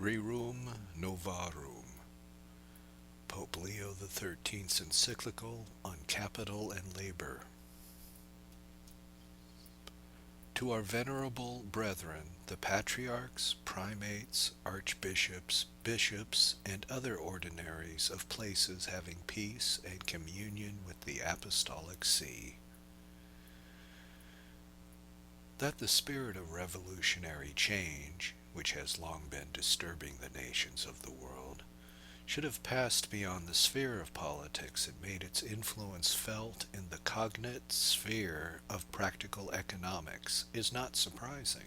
Rerum Novarum, Pope Leo XIII's encyclical on capital and labor. To our venerable brethren, the patriarchs, primates, archbishops, bishops, and other ordinaries of places having peace and communion with the apostolic see. That the spirit of revolutionary change, which has long been disturbing the nations of the world, should have passed beyond the sphere of politics and made its influence felt in the cognate sphere of practical economics is not surprising.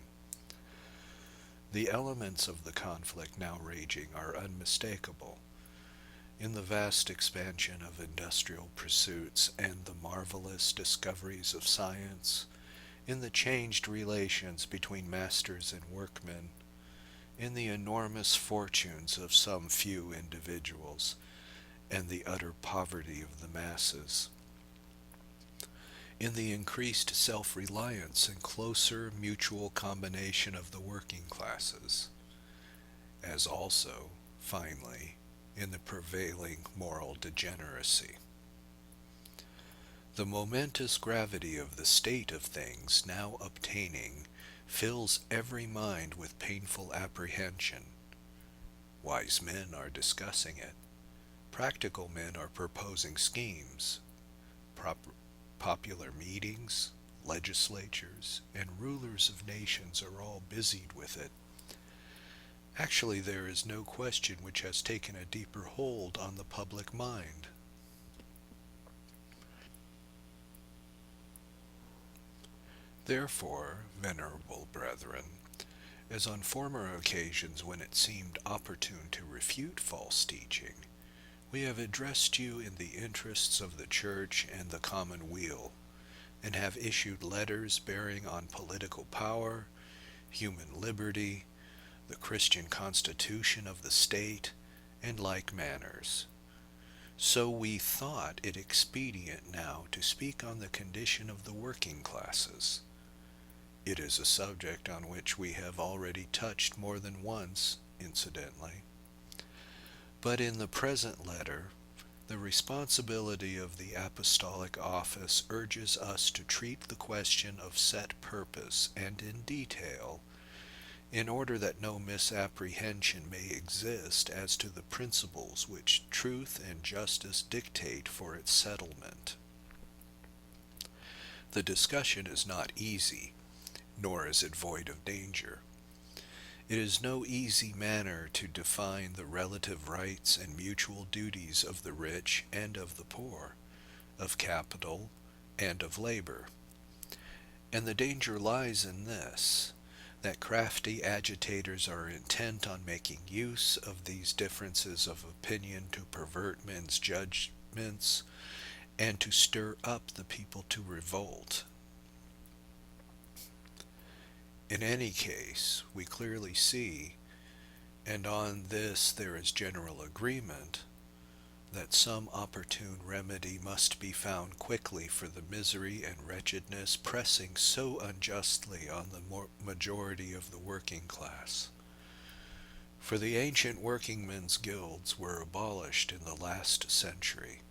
The elements of the conflict now raging are unmistakable. In the vast expansion of industrial pursuits and the marvelous discoveries of science, in the changed relations between masters and workmen, in the enormous fortunes of some few individuals, and the utter poverty of the masses, in the increased self-reliance and closer mutual combination of the working classes, as also, finally, in the prevailing moral degeneracy. The momentous gravity of the state of things now obtaining fills every mind with painful apprehension. Wise men are discussing it. Practical men are proposing schemes. Popular meetings, legislatures, and rulers of nations are all busied with it. Actually, there is no question which has taken a deeper hold on the public mind. Therefore, venerable brethren, as on former occasions when it seemed opportune to refute false teaching, we have addressed you in the interests of the Church and the common weal, and have issued letters bearing on political power, human liberty, the Christian constitution of the state, and like manners. So we thought it expedient now to speak on the condition of the working classes. It is a subject on which we have already touched more than once, incidentally. But in the present letter, the responsibility of the apostolic office urges us to treat the question of set purpose and in detail, in order that no misapprehension may exist as to the principles which truth and justice dictate for its settlement. The discussion is not easy, nor is it void of danger. It is no easy matter to define the relative rights and mutual duties of the rich and of the poor, of capital and of labor. And the danger lies in this, that crafty agitators are intent on making use of these differences of opinion to pervert men's judgments and to stir up the people to revolt. In any case, we clearly see, and on this there is general agreement, that some opportune remedy must be found quickly for the misery and wretchedness pressing so unjustly on the majority of the working class. For the ancient workingmen's guilds were abolished in the last century,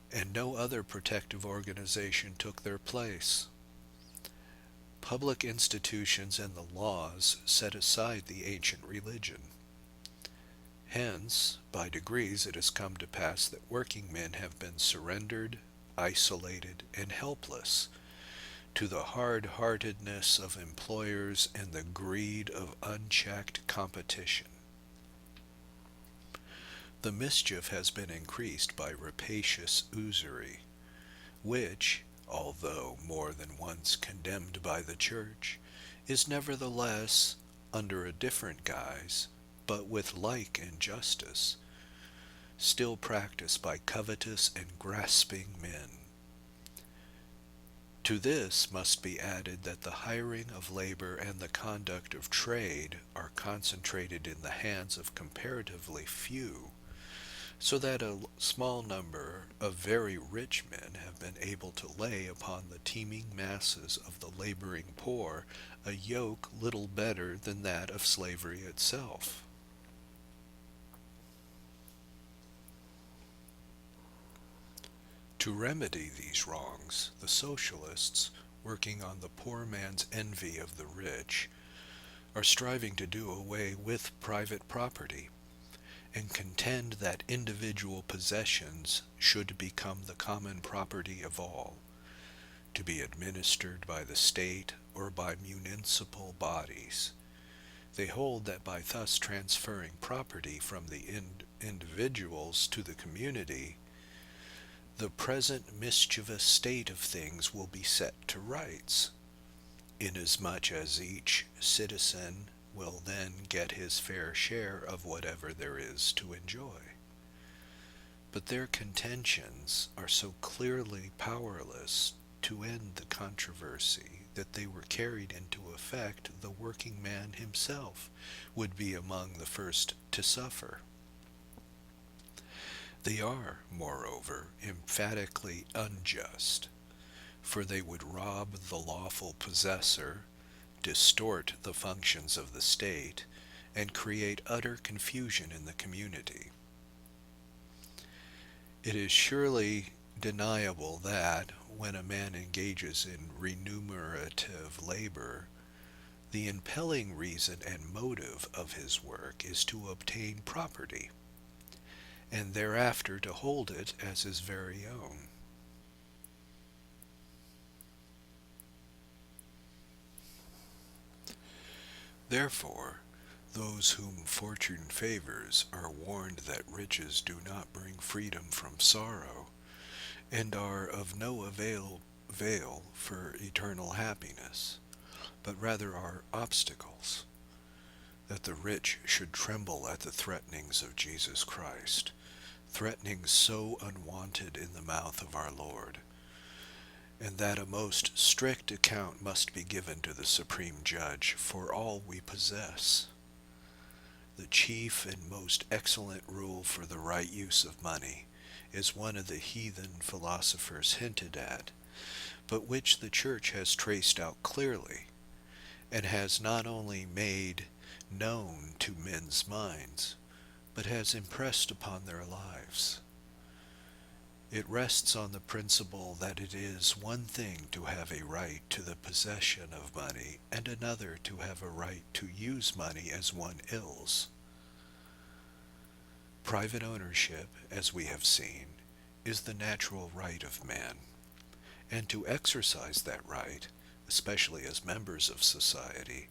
and no other protective organization took their place. Public institutions and the laws set aside the ancient religion. Hence, by degrees it has come to pass that working men have been surrendered, isolated, and helpless to the hard-heartedness of employers and the greed of unchecked competition. The mischief has been increased by rapacious usury, which, although more than once condemned by the Church, is nevertheless, under a different guise, but with like injustice, still practiced by covetous and grasping men. To this must be added that the hiring of labor and the conduct of trade are concentrated in the hands of comparatively few, so that a small number of very rich men have been able to lay upon the teeming masses of the laboring poor a yoke little better than that of slavery itself. To remedy these wrongs, the socialists, working on the poor man's envy of the rich, are striving to do away with private property, and contend that individual possessions should become the common property of all, to be administered by the state or by municipal bodies. They hold that by thus transferring property from the individuals to the community, the present mischievous state of things will be set to rights, inasmuch as each citizen will then get his fair share of whatever there is to enjoy. But their contentions are so clearly powerless to end the controversy that they were carried into effect, the working man himself would be among the first to suffer. They are, moreover, emphatically unjust, for they would rob the lawful possessor, distort the functions of the state, and create utter confusion in the community. It is surely deniable that, when a man engages in remunerative labor, the impelling reason and motive of his work is to obtain property, and thereafter to hold it as his very own. Therefore, those whom fortune favors are warned that riches do not bring freedom from sorrow, and are of no avail for eternal happiness, but rather are obstacles, that the rich should tremble at the threatenings of Jesus Christ, threatenings so unwonted in the mouth of our Lord, and that a most strict account must be given to the Supreme Judge for all we possess. The chief and most excellent rule for the right use of money is one of the heathen philosophers hinted at, but which the Church has traced out clearly, and has not only made known to men's minds, but has impressed upon their lives. It rests on the principle that it is one thing to have a right to the possession of money, and another to have a right to use money as one wills. Private ownership, as we have seen, is the natural right of man, and to exercise that right, especially as members of society,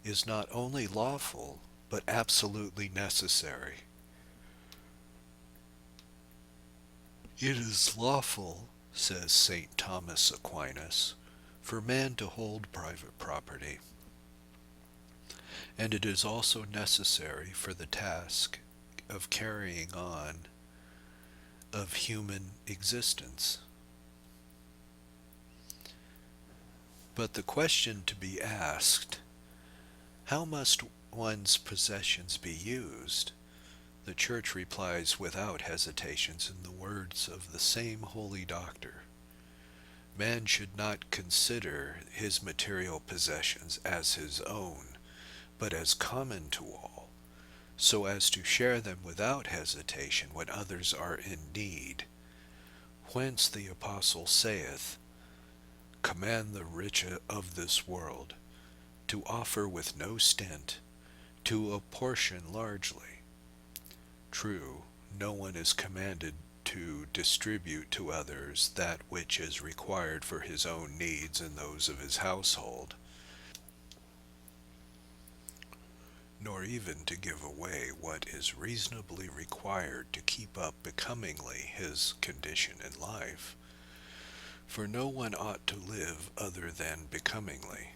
is not only lawful, but absolutely necessary. It is lawful, says St. Thomas Aquinas, for man to hold private property, and it is also necessary for the task of carrying on of human existence. But the question to be asked, how must one's possessions be used? The Church replies without hesitations in the words of the same holy doctor. Man should not consider his material possessions as his own, but as common to all, so as to share them without hesitation when others are in need. Whence the Apostle saith, "Command the rich of this world to offer with no stint, to apportion largely." True, no one is commanded to distribute to others that which is required for his own needs and those of his household, nor even to give away what is reasonably required to keep up becomingly his condition in life, for no one ought to live other than becomingly.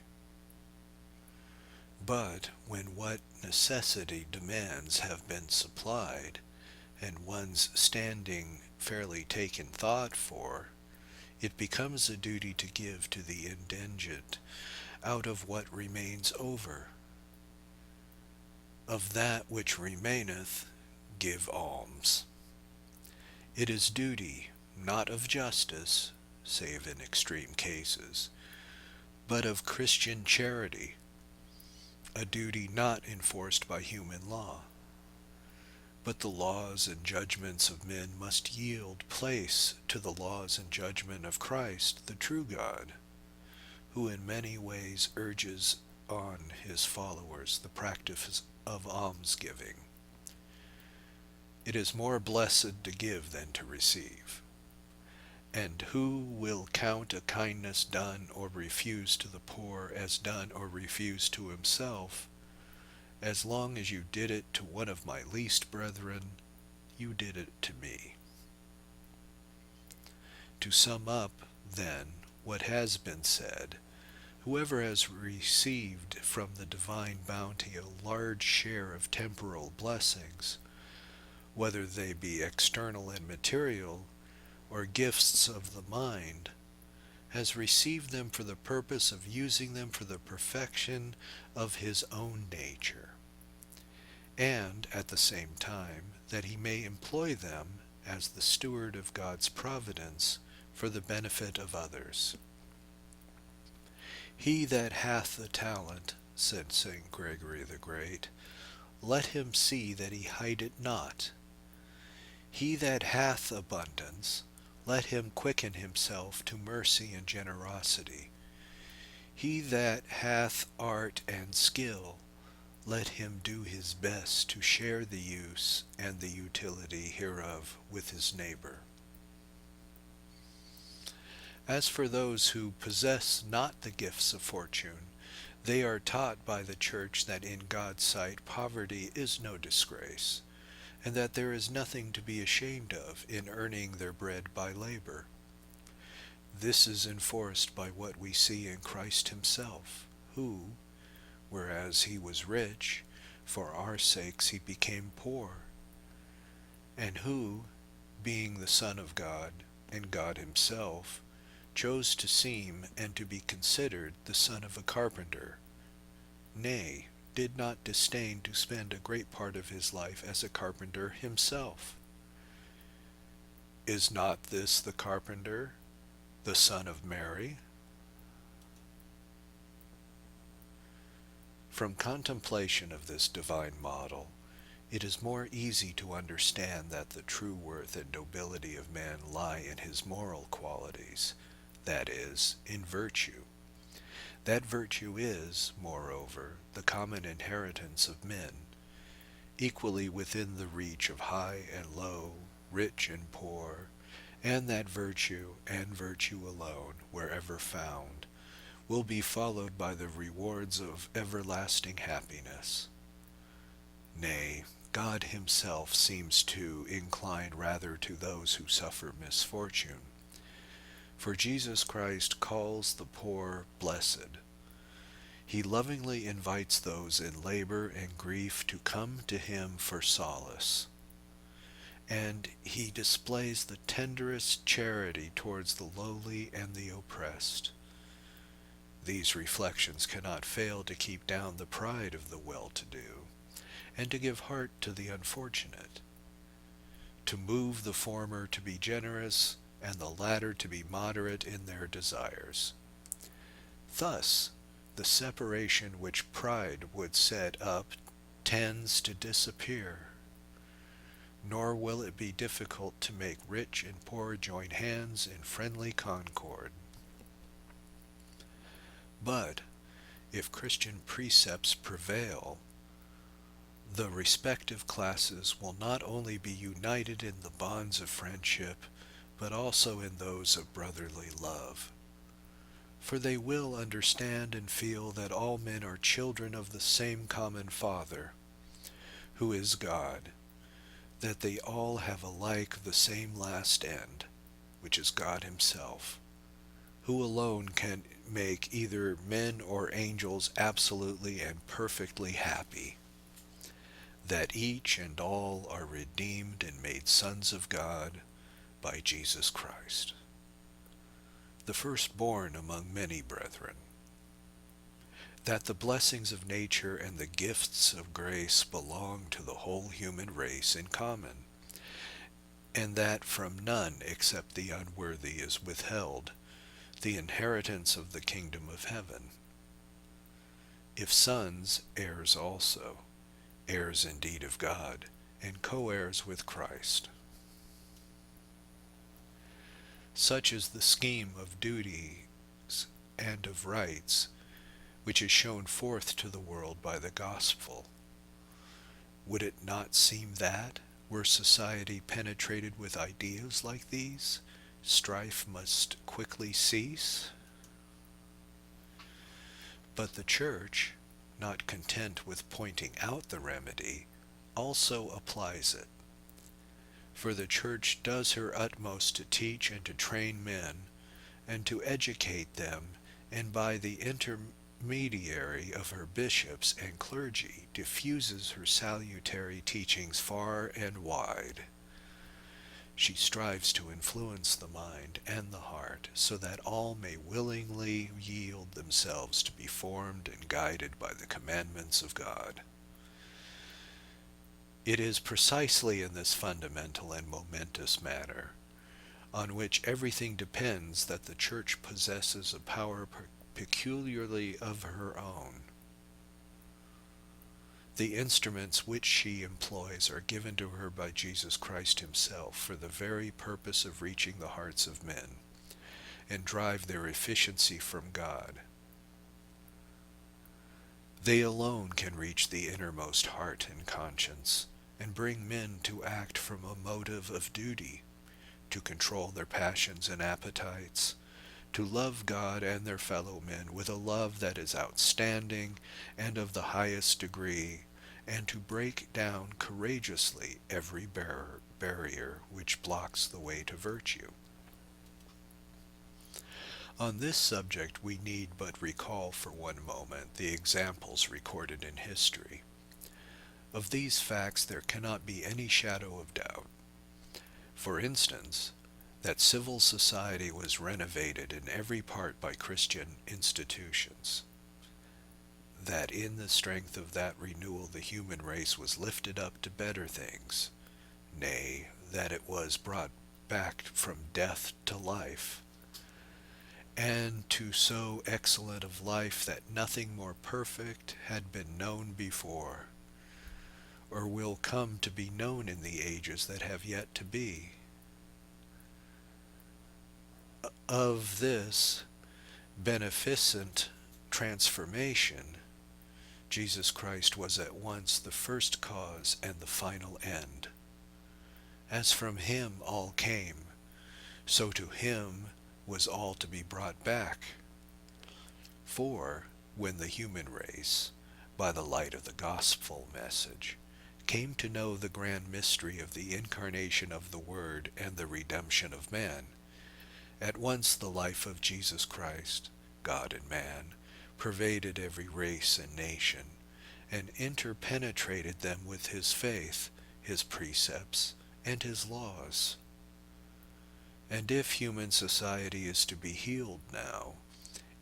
But when what necessity demands have been supplied, and one's standing fairly taken thought for, it becomes a duty to give to the indigent out of what remains over. Of that which remaineth, give alms. It is duty, not of justice, save in extreme cases, but of Christian charity, a duty not enforced by human law. But the laws and judgments of men must yield place to the laws and judgment of Christ, the true God, who in many ways urges on his followers the practice of almsgiving. It is more blessed to give than to receive. And who will count a kindness done or refused to the poor as done or refused to himself? As long as you did it to one of my least brethren, you did it to me. To sum up, then, what has been said, whoever has received from the divine bounty a large share of temporal blessings, whether they be external and material, or gifts of the mind, has received them for the purpose of using them for the perfection of his own nature, and at the same time that he may employ them as the steward of God's providence for the benefit of others. He that hath a talent, said St. Gregory the Great, let him see that he hide it not. He that hath abundance, let him quicken himself to mercy and generosity. He that hath art and skill, let him do his best to share the use and the utility hereof with his neighbor. As for those who possess not the gifts of fortune, they are taught by the Church that in God's sight poverty is no disgrace, and that there is nothing to be ashamed of in earning their bread by labor. This is enforced by what we see in Christ himself, who, whereas he was rich, for our sakes he became poor, and who, being the Son of God and God himself, chose to seem and to be considered the son of a carpenter, nay, did not disdain to spend a great part of his life as a carpenter himself. Is not this the carpenter, the son of Mary? From contemplation of this divine model, it is more easy to understand that the true worth and nobility of man lie in his moral qualities, that is, in virtue. That virtue is, moreover, the common inheritance of men, equally within the reach of high and low, rich and poor, and that virtue, and virtue alone, wherever found, will be followed by the rewards of everlasting happiness. Nay, God himself seems to incline rather to those who suffer misfortune. For Jesus Christ calls the poor blessed. He lovingly invites those in labor and grief to come to him for solace. And he displays the tenderest charity towards the lowly and the oppressed. These reflections cannot fail to keep down the pride of the well-to-do, and to give heart to the unfortunate, to move the former to be generous, and the latter to be moderate in their desires. Thus, the separation which pride would set up tends to disappear, nor will it be difficult to make rich and poor join hands in friendly concord. But, if Christian precepts prevail, the respective classes will not only be united in the bonds of friendship, but also in those of brotherly love. For they will understand and feel that all men are children of the same common Father, who is God, that they all have alike the same last end, which is God himself, who alone can make either men or angels absolutely and perfectly happy, that each and all are redeemed and made sons of God by Jesus Christ, the firstborn among many brethren, that the blessings of nature and the gifts of grace belong to the whole human race in common, and that from none except the unworthy is withheld the inheritance of the kingdom of heaven. If sons, heirs also, heirs indeed of God, and co-heirs with Christ. Such is the scheme of duties and of rights, which is shown forth to the world by the gospel. Would it not seem that, were society penetrated with ideas like these, strife must quickly cease? But the Church, not content with pointing out the remedy, also applies it. For the Church does her utmost to teach and to train men, and to educate them, and by the intermediary of her bishops and clergy diffuses her salutary teachings far and wide. She strives to influence the mind and the heart, so that all may willingly yield themselves to be formed and guided by the commandments of God. It is precisely in this fundamental and momentous matter, on which everything depends, that the Church possesses a power peculiarly of her own. The instruments which she employs are given to her by Jesus Christ himself for the very purpose of reaching the hearts of men, and drive their efficiency from God. They alone can reach the innermost heart and conscience, and bring men to act from a motive of duty, to control their passions and appetites, to love God and their fellow men with a love that is outstanding and of the highest degree, and to break down courageously every barrier which blocks the way to virtue. On this subject we need but recall for one moment the examples recorded in history. Of these facts there cannot be any shadow of doubt. For instance, that civil society was renovated in every part by Christian institutions, that in the strength of that renewal the human race was lifted up to better things, nay, that it was brought back from death to life, and to so excellent of life that nothing more perfect had been known before, or will come to be known in the ages that have yet to be. Of this beneficent transformation, Jesus Christ was at once the first cause and the final end. As from him all came, so to him was all to be brought back. For when the human race, by the light of the gospel message, came to know the grand mystery of the incarnation of the Word and the redemption of man, at once the life of Jesus Christ, God and man, pervaded every race and nation, and interpenetrated them with his faith, his precepts, and his laws. And if human society is to be healed now,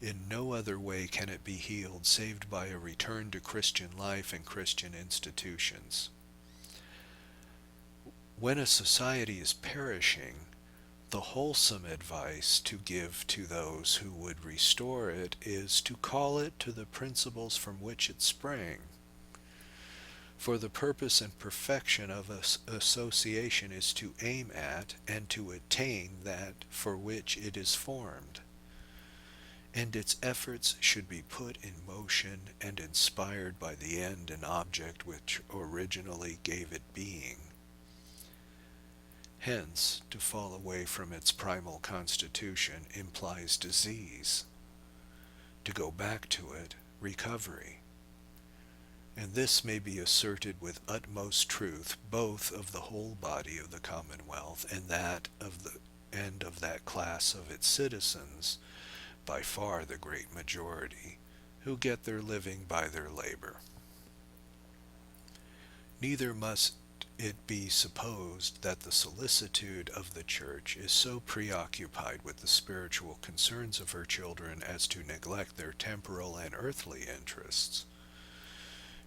in no other way can it be healed save by a return to Christian life and Christian institutions. When a society is perishing, the wholesome advice to give to those who would restore it is to call it to the principles from which it sprang. For the purpose and perfection of association is to aim at and to attain that for which it is formed, and its efforts should be put in motion and inspired by the end and object which originally gave it being. Hence, to fall away from its primal constitution implies disease. To go back to it, recovery. And this may be asserted with utmost truth both of the whole body of the Commonwealth and of that class of its citizens, by far the great majority, who get their living by their labor. Neither must it be supposed that the solicitude of the Church is so preoccupied with the spiritual concerns of her children as to neglect their temporal and earthly interests.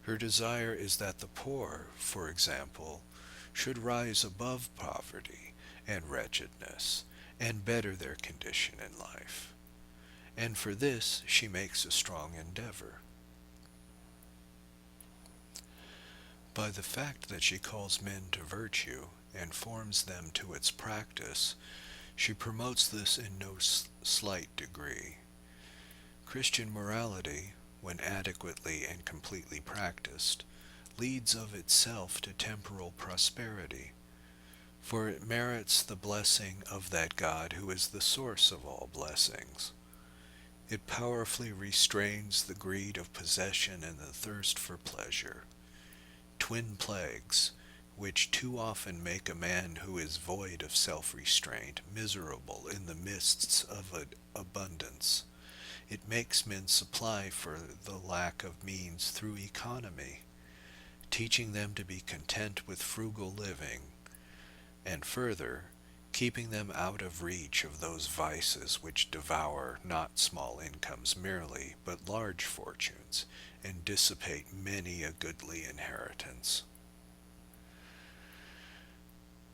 Her desire is that the poor, for example, should rise above poverty, and wretchedness, and better their condition in life. And for this she makes a strong endeavor. By the fact that she calls men to virtue and forms them to its practice, she promotes this in no slight degree. Christian morality, when adequately and completely practiced, leads of itself to temporal prosperity, for it merits the blessing of that God who is the source of all blessings. It powerfully restrains the greed of possession and the thirst for pleasure, twin plagues, which too often make a man who is void of self-restraint miserable in the mists of abundance. It makes men supply for the lack of means through economy, teaching them to be content with frugal living, and further, keeping them out of reach of those vices which devour not small incomes merely, but large fortunes, and dissipate many a goodly inheritance.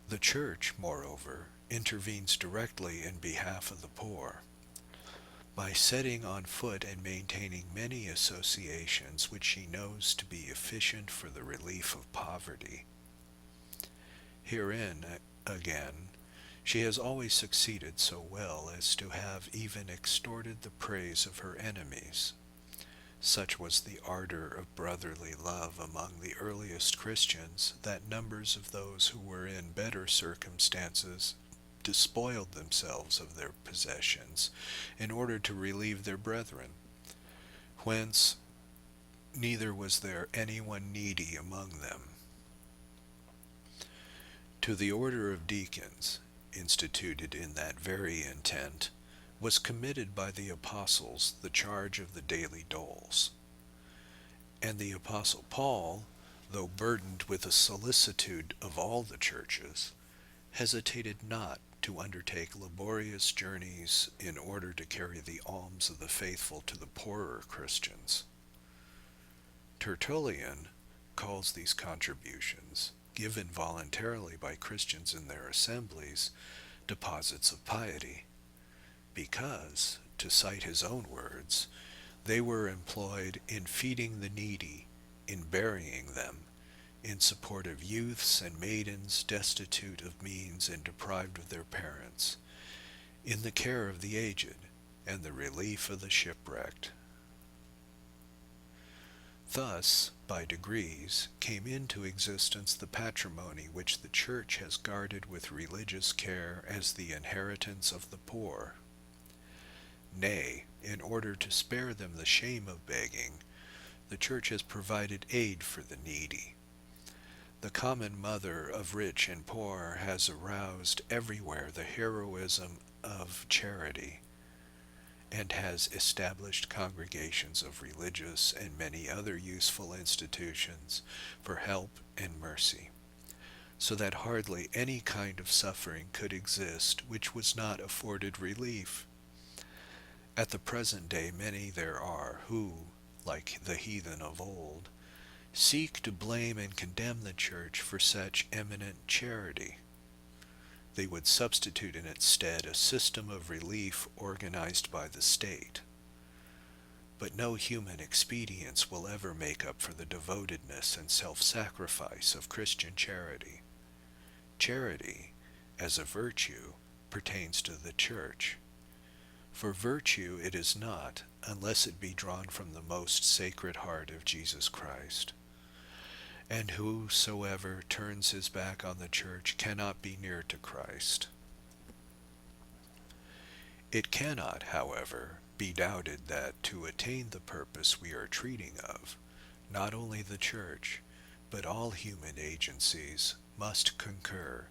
The Church, moreover, intervenes directly in behalf of the poor, by setting on foot and maintaining many associations which she knows to be efficient for the relief of poverty. Herein, again, she has always succeeded so well as to have even extorted the praise of her enemies. Such was the ardor of brotherly love among the earliest Christians that numbers of those who were in better circumstances despoiled themselves of their possessions in order to relieve their brethren, whence neither was there anyone needy among them. To the order of deacons, instituted in that very intent, was committed by the apostles the charge of the daily doles. And the apostle Paul, though burdened with the solicitude of all the churches, hesitated not to undertake laborious journeys in order to carry the alms of the faithful to the poorer Christians. Tertullian calls these contributions, given voluntarily by Christians in their assemblies, deposits of piety, because, to cite his own words, they were employed in feeding the needy, in burying them, in support of youths and maidens destitute of means and deprived of their parents, in the care of the aged, and the relief of the shipwrecked. Thus, by degrees, came into existence the patrimony which the Church has guarded with religious care as the inheritance of the poor. Nay, in order to spare them the shame of begging, the Church has provided aid for the needy. The common mother of rich and poor has aroused everywhere the heroism of charity, and has established congregations of religious and many other useful institutions for help and mercy, so that hardly any kind of suffering could exist which was not afforded relief. At the present day many there are who, like the heathen of old, seek to blame and condemn the Church for such eminent charity. They would substitute in its stead a system of relief organized by the state. But no human expedients will ever make up for the devotedness and self-sacrifice of Christian charity. Charity, as a virtue, pertains to the Church. For virtue it is not, unless it be drawn from the most sacred heart of Jesus Christ. And whosoever turns his back on the Church cannot be near to Christ. It cannot, however, be doubted that to attain the purpose we are treating of, not only the Church, but all human agencies must concur.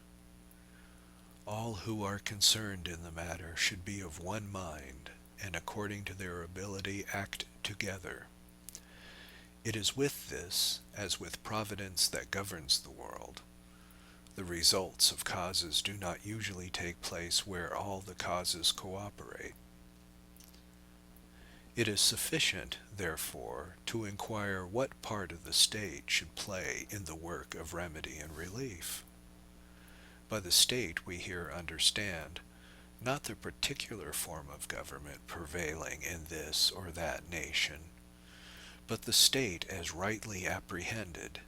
All who are concerned in the matter should be of one mind, and according to their ability act together. It is with this, as with Providence that governs the world. The results of causes do not usually take place where all the causes cooperate. It is sufficient, therefore, to inquire what part of the state should play in the work of remedy and relief. By the state we here understand not the particular form of government prevailing in this or that nation, but the state as rightly apprehended,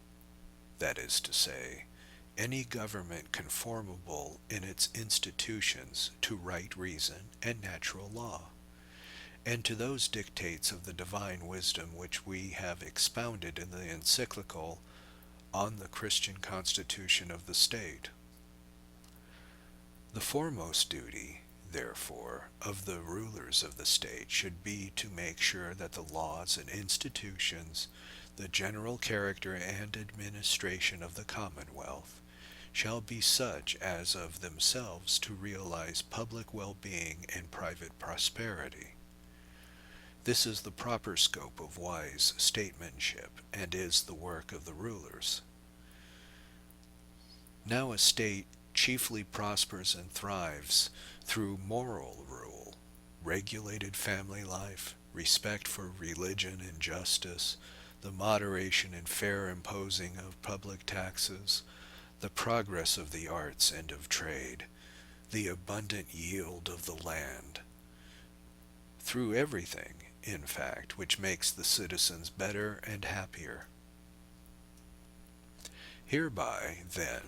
that is to say, any government conformable in its institutions to right reason and natural law, and to those dictates of the divine wisdom which we have expounded in the encyclical on the Christian constitution of the state. The foremost duty, therefore, of the rulers of the state should be to make sure that the laws and institutions, the general character and administration of the Commonwealth, shall be such as of themselves to realize public well-being and private prosperity. This is the proper scope of wise statesmanship, and is the work of the rulers. Now a state chiefly prospers and thrives through moral rule, regulated family life, respect for religion and justice, the moderation and fair imposing of public taxes, the progress of the arts and of trade, the abundant yield of the land, through everything, in fact, which makes the citizens better and happier. Hereby, then,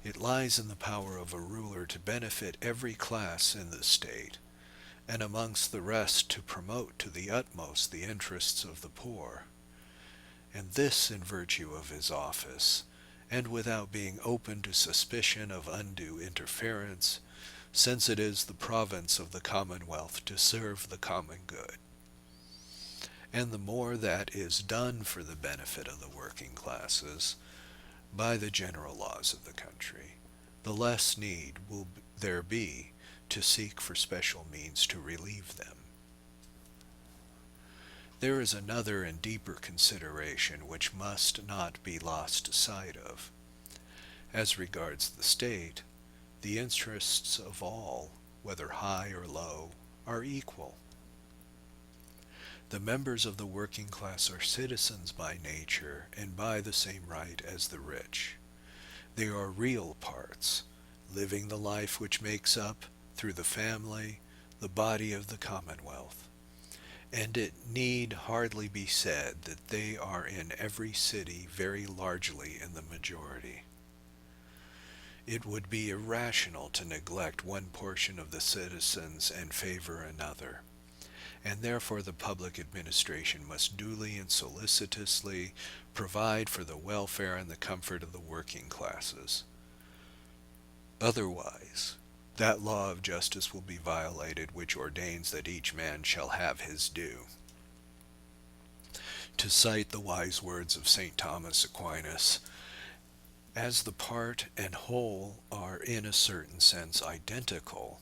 it lies in the power of a ruler to benefit every class in the state, and amongst the rest to promote to the utmost the interests of the poor, and this in virtue of his office, and without being open to suspicion of undue interference, since it is the province of the Commonwealth to serve the common good. And the more that is done for the benefit of the working classes, by the general laws of the country, the less need will there be to seek for special means to relieve them. There is another and deeper consideration which must not be lost sight of. As regards the state, the interests of all, whether high or low, are equal. The members of the working class are citizens by nature and by the same right as the rich. They are real parts, living the life which makes up, through the family, the body of the Commonwealth. And it need hardly be said that they are in every city very largely in the majority. It would be irrational to neglect one portion of the citizens and favor another, and therefore the public administration must duly and solicitously provide for the welfare and the comfort of the working classes. Otherwise, that law of justice will be violated which ordains that each man shall have his due. To cite the wise words of St. Thomas Aquinas, as the part and whole are in a certain sense identical,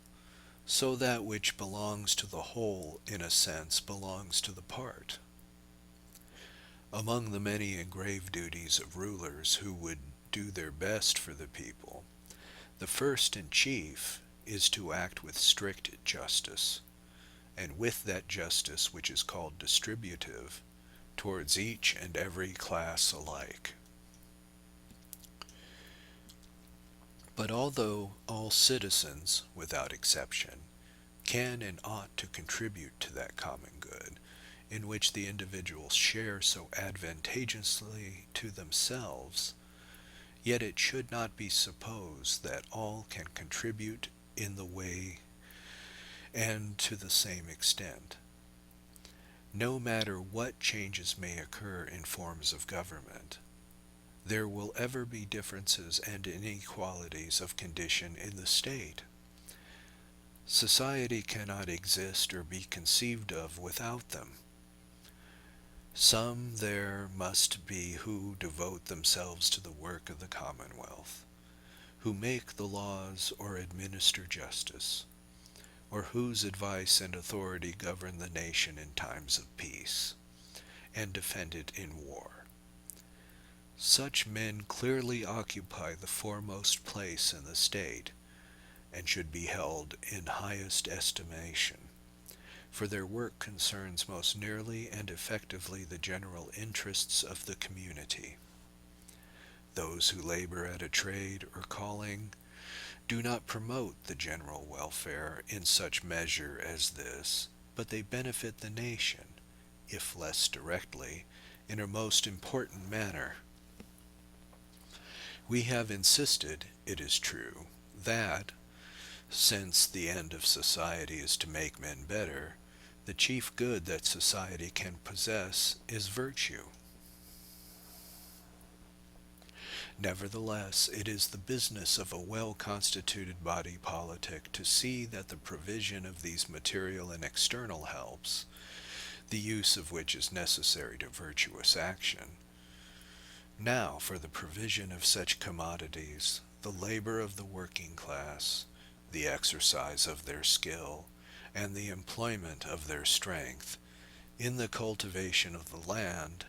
so that which belongs to the whole in a sense belongs to the part. Among the many and grave duties of rulers who would do their best for the people, the first and chief is to act with strict justice, and with that justice which is called distributive, towards each and every class alike. But although all citizens, without exception, can and ought to contribute to that common good, in which the individuals share so advantageously to themselves, yet it should not be supposed that all can contribute in the way and to the same extent. No matter what changes may occur in forms of government, there will ever be differences and inequalities of condition in the state. Society cannot exist or be conceived of without them. Some there must be who devote themselves to the work of the Commonwealth, who make the laws or administer justice, or whose advice and authority govern the nation in times of peace, and defend it in war. Such men clearly occupy the foremost place in the state, and should be held in highest estimation, for their work concerns most nearly and effectively the general interests of the community. Those who labor at a trade or calling do not promote the general welfare in such measure as this, but they benefit the nation, if less directly, in a most important manner. We have insisted, it is true, that, since the end of society is to make men better, the chief good that society can possess is virtue. Nevertheless, it is the business of a well-constituted body politic to see that the provision of these material and external helps, the use of which is necessary to virtuous action. Now for the provision of such commodities, the labor of the working class, the exercise of their skill, and the employment of their strength, in the cultivation of the land,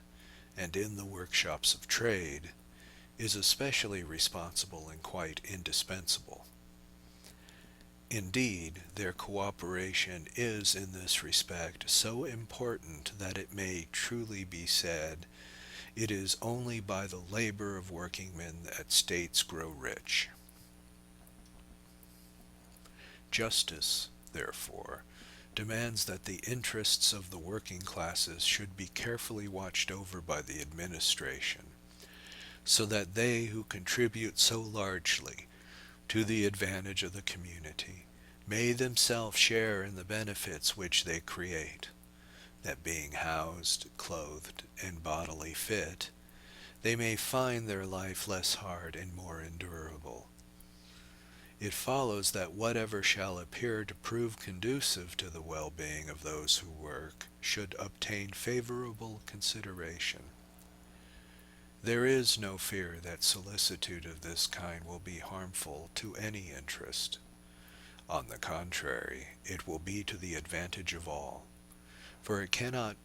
and in the workshops of trade, is especially responsible and quite indispensable. Indeed, their cooperation is in this respect so important that it may truly be said, it is only by the labor of workingmen that states grow rich. Justice, therefore, demands that the interests of the working classes should be carefully watched over by the administration, so that they who contribute so largely to the advantage of the community may themselves share in the benefits which they create, that being housed, clothed, and bodily fit, they may find their life less hard and more endurable. It follows that whatever shall appear to prove conducive to the well-being of those who work should obtain favorable consideration. There is no fear that solicitude of this kind will be harmful to any interest. On the contrary, it will be to the advantage of all, for it cannot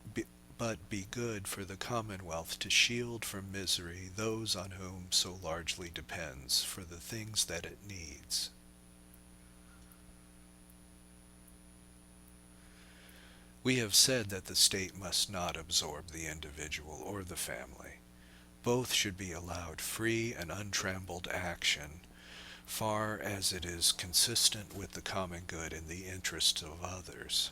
but be good for the Commonwealth to shield from misery those on whom so largely depends for the things that it needs. We have said that the state must not absorb the individual or the family. Both should be allowed free and untrammeled action, far as it is consistent with the common good and the interests of others.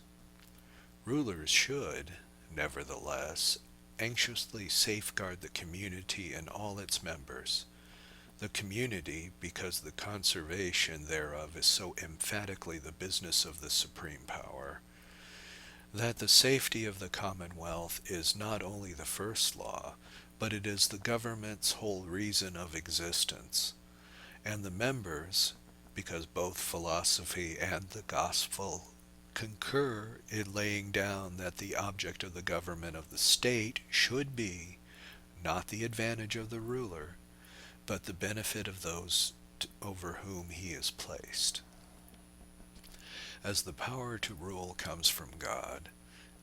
Rulers should, nevertheless, anxiously safeguard the community and all its members. The community, because the conservation thereof is so emphatically the business of the supreme power, that the safety of the Commonwealth is not only the first law, but it is the government's whole reason of existence, and the members, because both philosophy and the gospel concur in laying down that the object of the government of the state should be not the advantage of the ruler, but the benefit of those over whom he is placed. As the power to rule comes from God,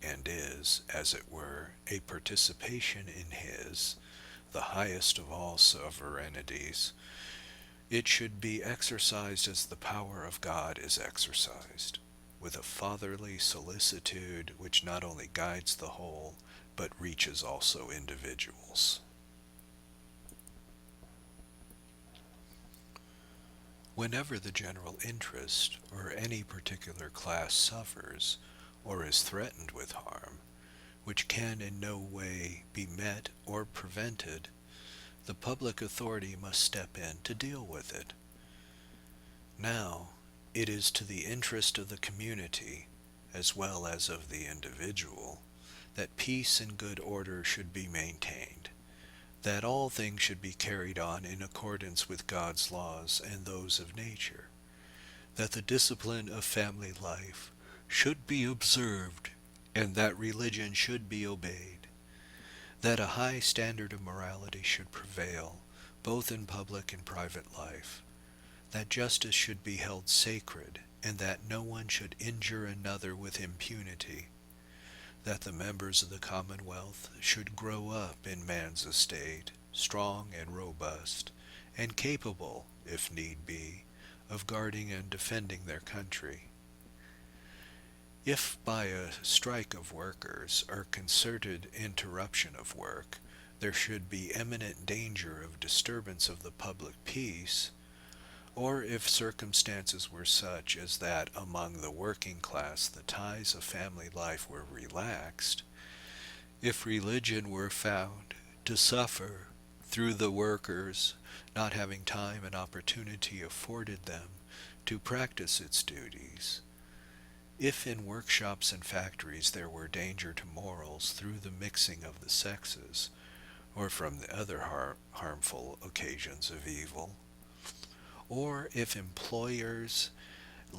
and is, as it were, a participation in his, the highest of all sovereignties, it should be exercised as the power of God is exercised, with a fatherly solicitude which not only guides the whole, but reaches also individuals. Whenever the general interest or any particular class suffers, or is threatened with harm, which can in no way be met or prevented, the public authority must step in to deal with it. Now, it is to the interest of the community, as well as of the individual, that peace and good order should be maintained, that all things should be carried on in accordance with God's laws and those of nature, that the discipline of family life should be observed, and that religion should be obeyed, that a high standard of morality should prevail, both in public and private life, that justice should be held sacred, and that no one should injure another with impunity, that the members of the Commonwealth should grow up in man's estate, strong and robust, and capable, if need be, of guarding and defending their country. If by a strike of workers or concerted interruption of work there should be imminent danger of disturbance of the public peace, or if circumstances were such as that among the working class the ties of family life were relaxed, if religion were found to suffer through the workers not having time and opportunity afforded them to practice its duties, if in workshops and factories there were danger to morals through the mixing of the sexes, or from the other harmful occasions of evil, or if employers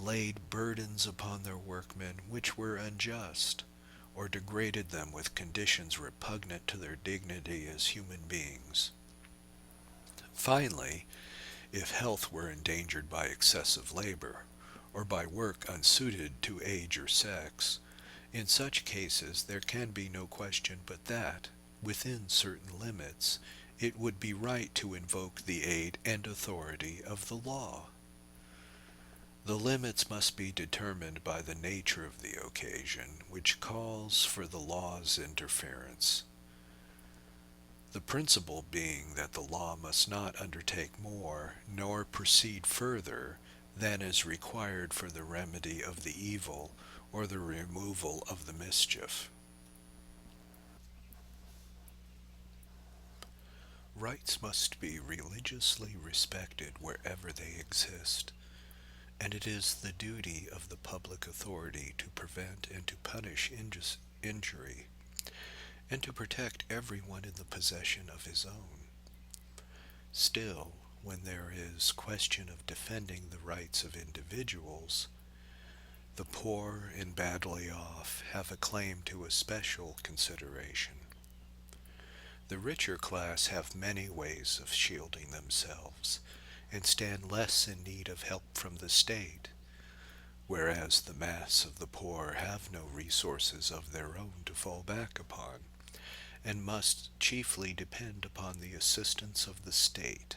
laid burdens upon their workmen which were unjust, or degraded them with conditions repugnant to their dignity as human beings. Finally, if health were endangered by excessive labor, or by work unsuited to age or sex, in such cases there can be no question but that, within certain limits, it would be right to invoke the aid and authority of the law. The limits must be determined by the nature of the occasion, which calls for the law's interference. The principle being that the law must not undertake more, nor proceed further, than is required for the remedy of the evil or the removal of the mischief. Rights must be religiously respected wherever they exist, and it is the duty of the public authority to prevent and to punish injury, and to protect everyone in the possession of his own. Still, when there is question of defending the rights of individuals, the poor and badly off have a claim to a special consideration. The richer class have many ways of shielding themselves, and stand less in need of help from the state, whereas the mass of the poor have no resources of their own to fall back upon, and must chiefly depend upon the assistance of the state.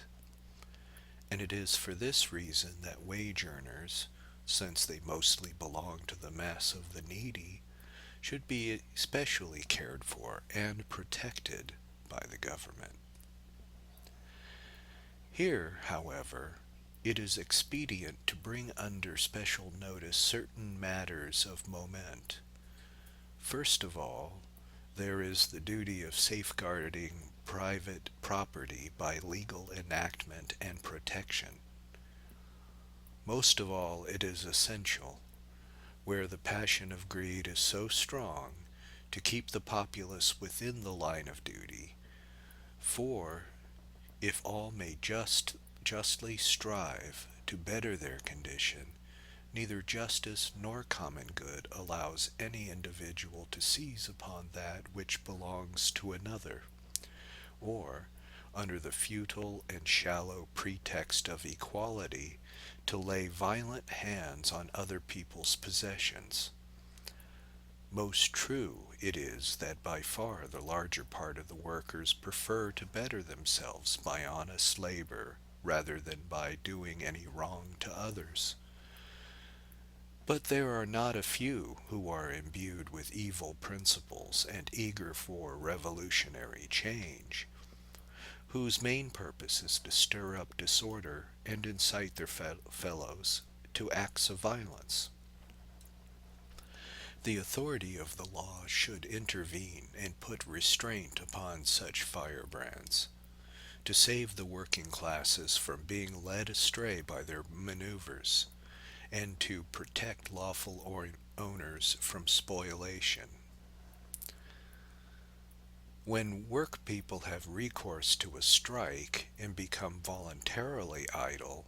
And it is for this reason that wage earners, since they mostly belong to the mass of the needy, should be especially cared for and protected by the government. Here, however, it is expedient to bring under special notice certain matters of moment. First of all, there is the duty of safeguarding private property by legal enactment and protection. Most of all, it is essential, where the passion of greed is so strong, to keep the populace within the line of duty, for if all may justly strive to better their condition, neither justice nor common good allows any individual to seize upon that which belongs to another, or, under the futile and shallow pretext of equality, to lay violent hands on other people's possessions. Most true it is that by far the larger part of the workers prefer to better themselves by honest labor rather than by doing any wrong to others. But there are not a few who are imbued with evil principles and eager for revolutionary change, whose main purpose is to stir up disorder and incite their fellows to acts of violence. The authority of the law should intervene and put restraint upon such firebrands, to save the working classes from being led astray by their maneuvers, and to protect lawful owners from spoliation. When work people have recourse to a strike and become voluntarily idle,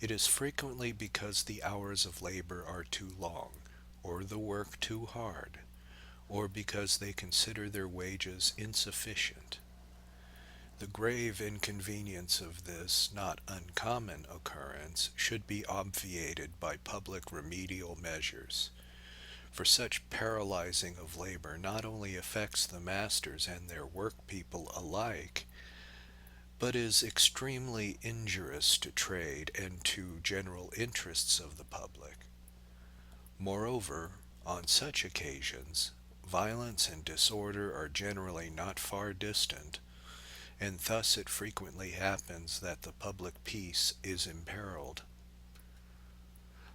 it is frequently because the hours of labor are too long, or the work too hard, or because they consider their wages insufficient. The grave inconvenience of this not uncommon occurrence should be obviated by public remedial measures, for such paralyzing of labor not only affects the masters and their work people alike, but is extremely injurious to trade and to general interests of the public. Moreover, on such occasions, violence and disorder are generally not far distant, and thus it frequently happens that the public peace is imperiled.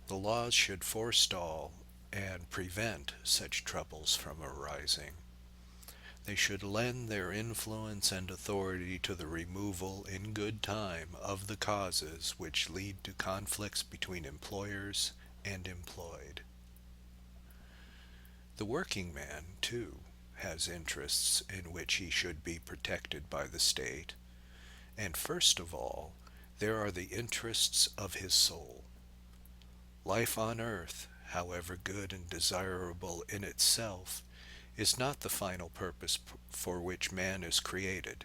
The laws should forestall and prevent such troubles from arising. They should lend their influence and authority to the removal in good time of the causes which lead to conflicts between employers and employed. The working man, too, has interests in which he should be protected by the state, and first of all, there are the interests of his soul. Life on earth, however good and desirable in itself, is not the final purpose for which man is created.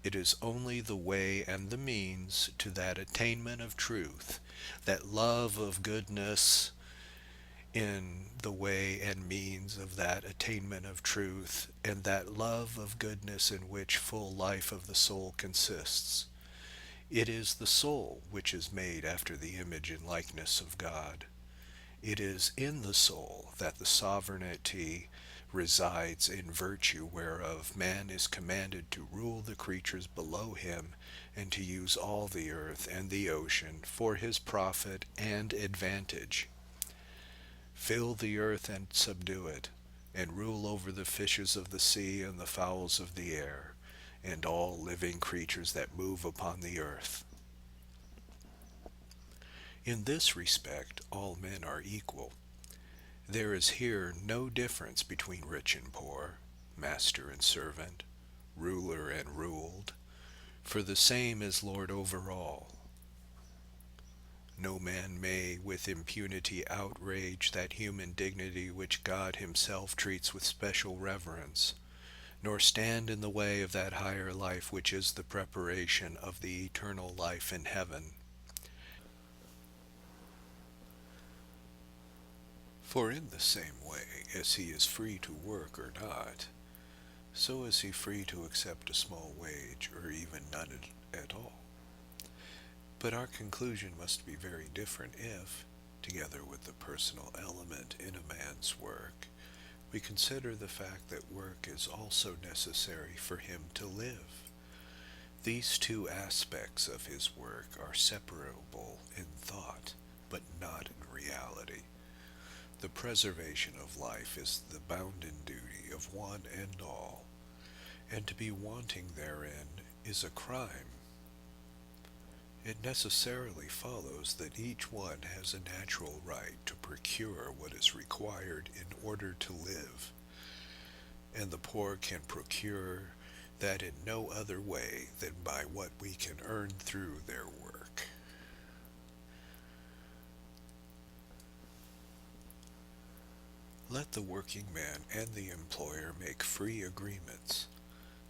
It is only the way and the means to that attainment of truth, that love of goodness in the way and means of that attainment of truth, and that love of goodness in which full life of the soul consists. It is the soul which is made after the image and likeness of God. It is in the soul that the sovereignty resides in virtue whereof man is commanded to rule the creatures below him and to use all the earth and the ocean for his profit and advantage. Fill the earth and subdue it, and rule over the fishes of the sea and the fowls of the air, and all living creatures that move upon the earth. In this respect all men are equal. There is here no difference between rich and poor, master and servant, ruler and ruled, for the same is Lord over all. No man may with impunity outrage that human dignity which God himself treats with special reverence, nor stand in the way of that higher life which is the preparation of the eternal life in heaven. For in the same way as he is free to work or not, so is he free to accept a small wage or even none at all. But our conclusion must be very different if, together with the personal element in a man's work, we consider the fact that work is also necessary for him to live. These two aspects of his work are separable in thought, but not in reality. The preservation of life is the bounden duty of one and all, and to be wanting therein is a crime. It necessarily follows that each one has a natural right to procure what is required in order to live, and the poor can procure that in no other way than by what we can earn through their work. Let the working man and the employer make free agreements,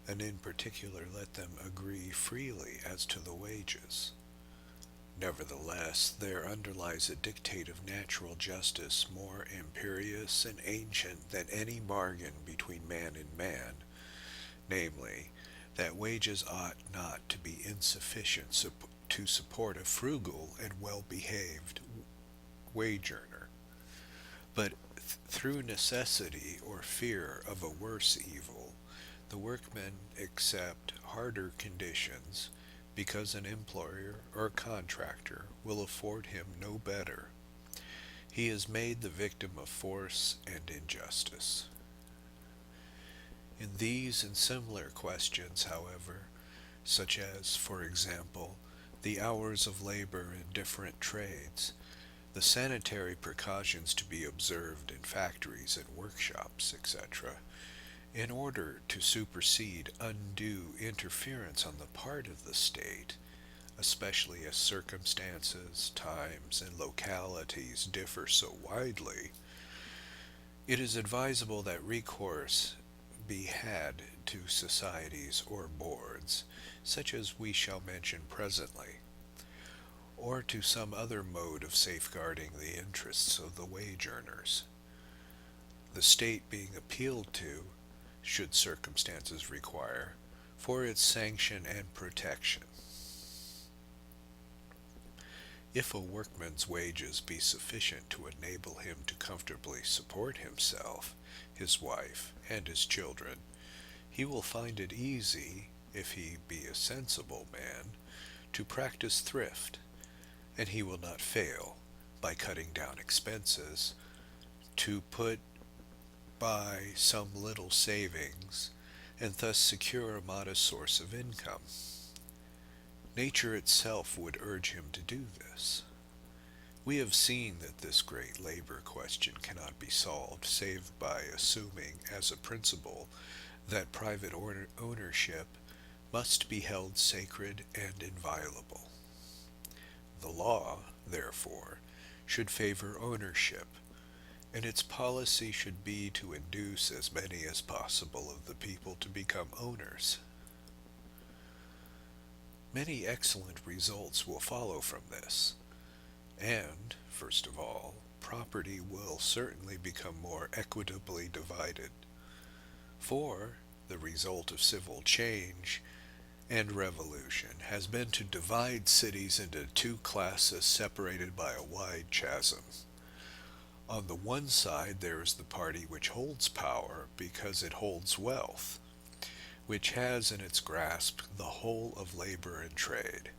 and in particular let them agree freely as to the wages. Nevertheless, there underlies a dictate of natural justice more imperious and ancient than any bargain between man and man, namely, that wages ought not to be insufficient to support a frugal and well-behaved wage earner, but through necessity or fear of a worse evil, the workmen accept harder conditions because an employer or contractor will afford him no better. He is made the victim of force and injustice. In these and similar questions, however, such as, for example, the hours of labor in different trades, the sanitary precautions to be observed in factories and workshops, etc., in order to supersede undue interference on the part of the state, especially as circumstances, times, and localities differ so widely, it is advisable that recourse be had to societies or boards, such as we shall mention presently, or to some other mode of safeguarding the interests of the wage earners, the state being appealed to, should circumstances require, for its sanction and protection. If a workman's wages be sufficient to enable him to comfortably support himself, his wife, and his children, he will find it easy, if he be a sensible man, to practice thrift, and he will not fail, by cutting down expenses, to put by some little savings, and thus secure a modest source of income. Nature itself would urge him to do this. We have seen that this great labor question cannot be solved save by assuming as a principle that private ownership must be held sacred and inviolable. The law, therefore, should favor ownership, and its policy should be to induce as many as possible of the people to become owners. Many excellent results will follow from this, and, first of all, property will certainly become more equitably divided, for the result of civil change and revolution has been to divide cities into two classes separated by a wide chasm. On the one side there is the party which holds power because it holds wealth, which has in its grasp the whole of labor and trade,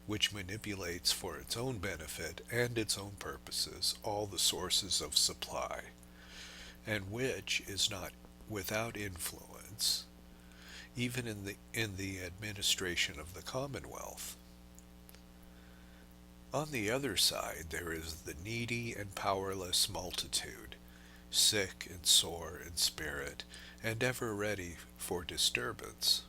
which manipulates for its own benefit and its own purposes all the sources of supply, and which is not without influence, even in the administration of the Commonwealth. On the other side there is the needy and powerless multitude, sick and sore in spirit, and ever ready for disturbance.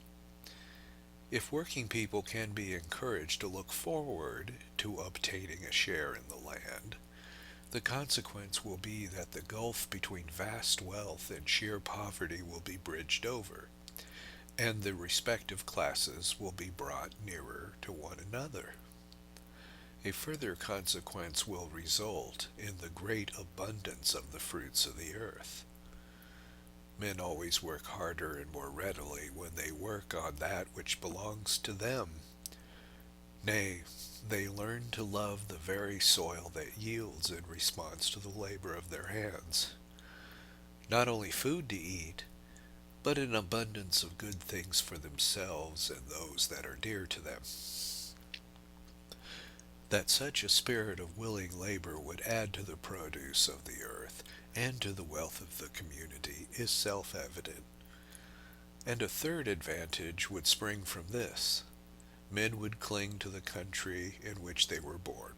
If working people can be encouraged to look forward to obtaining a share in the land, the consequence will be that the gulf between vast wealth and sheer poverty will be bridged over, and the respective classes will be brought nearer to one another. A further consequence will result in the great abundance of the fruits of the earth. Men always work harder and more readily when they work on that which belongs to them. Nay, they learn to love the very soil that yields in response to the labor of their hands. Not only food to eat, but an abundance of good things for themselves and those that are dear to them. That such a spirit of willing labor would add to the produce of the earth and to the wealth of the community is self-evident. And a third advantage would spring from this. Men would cling to the country in which they were born,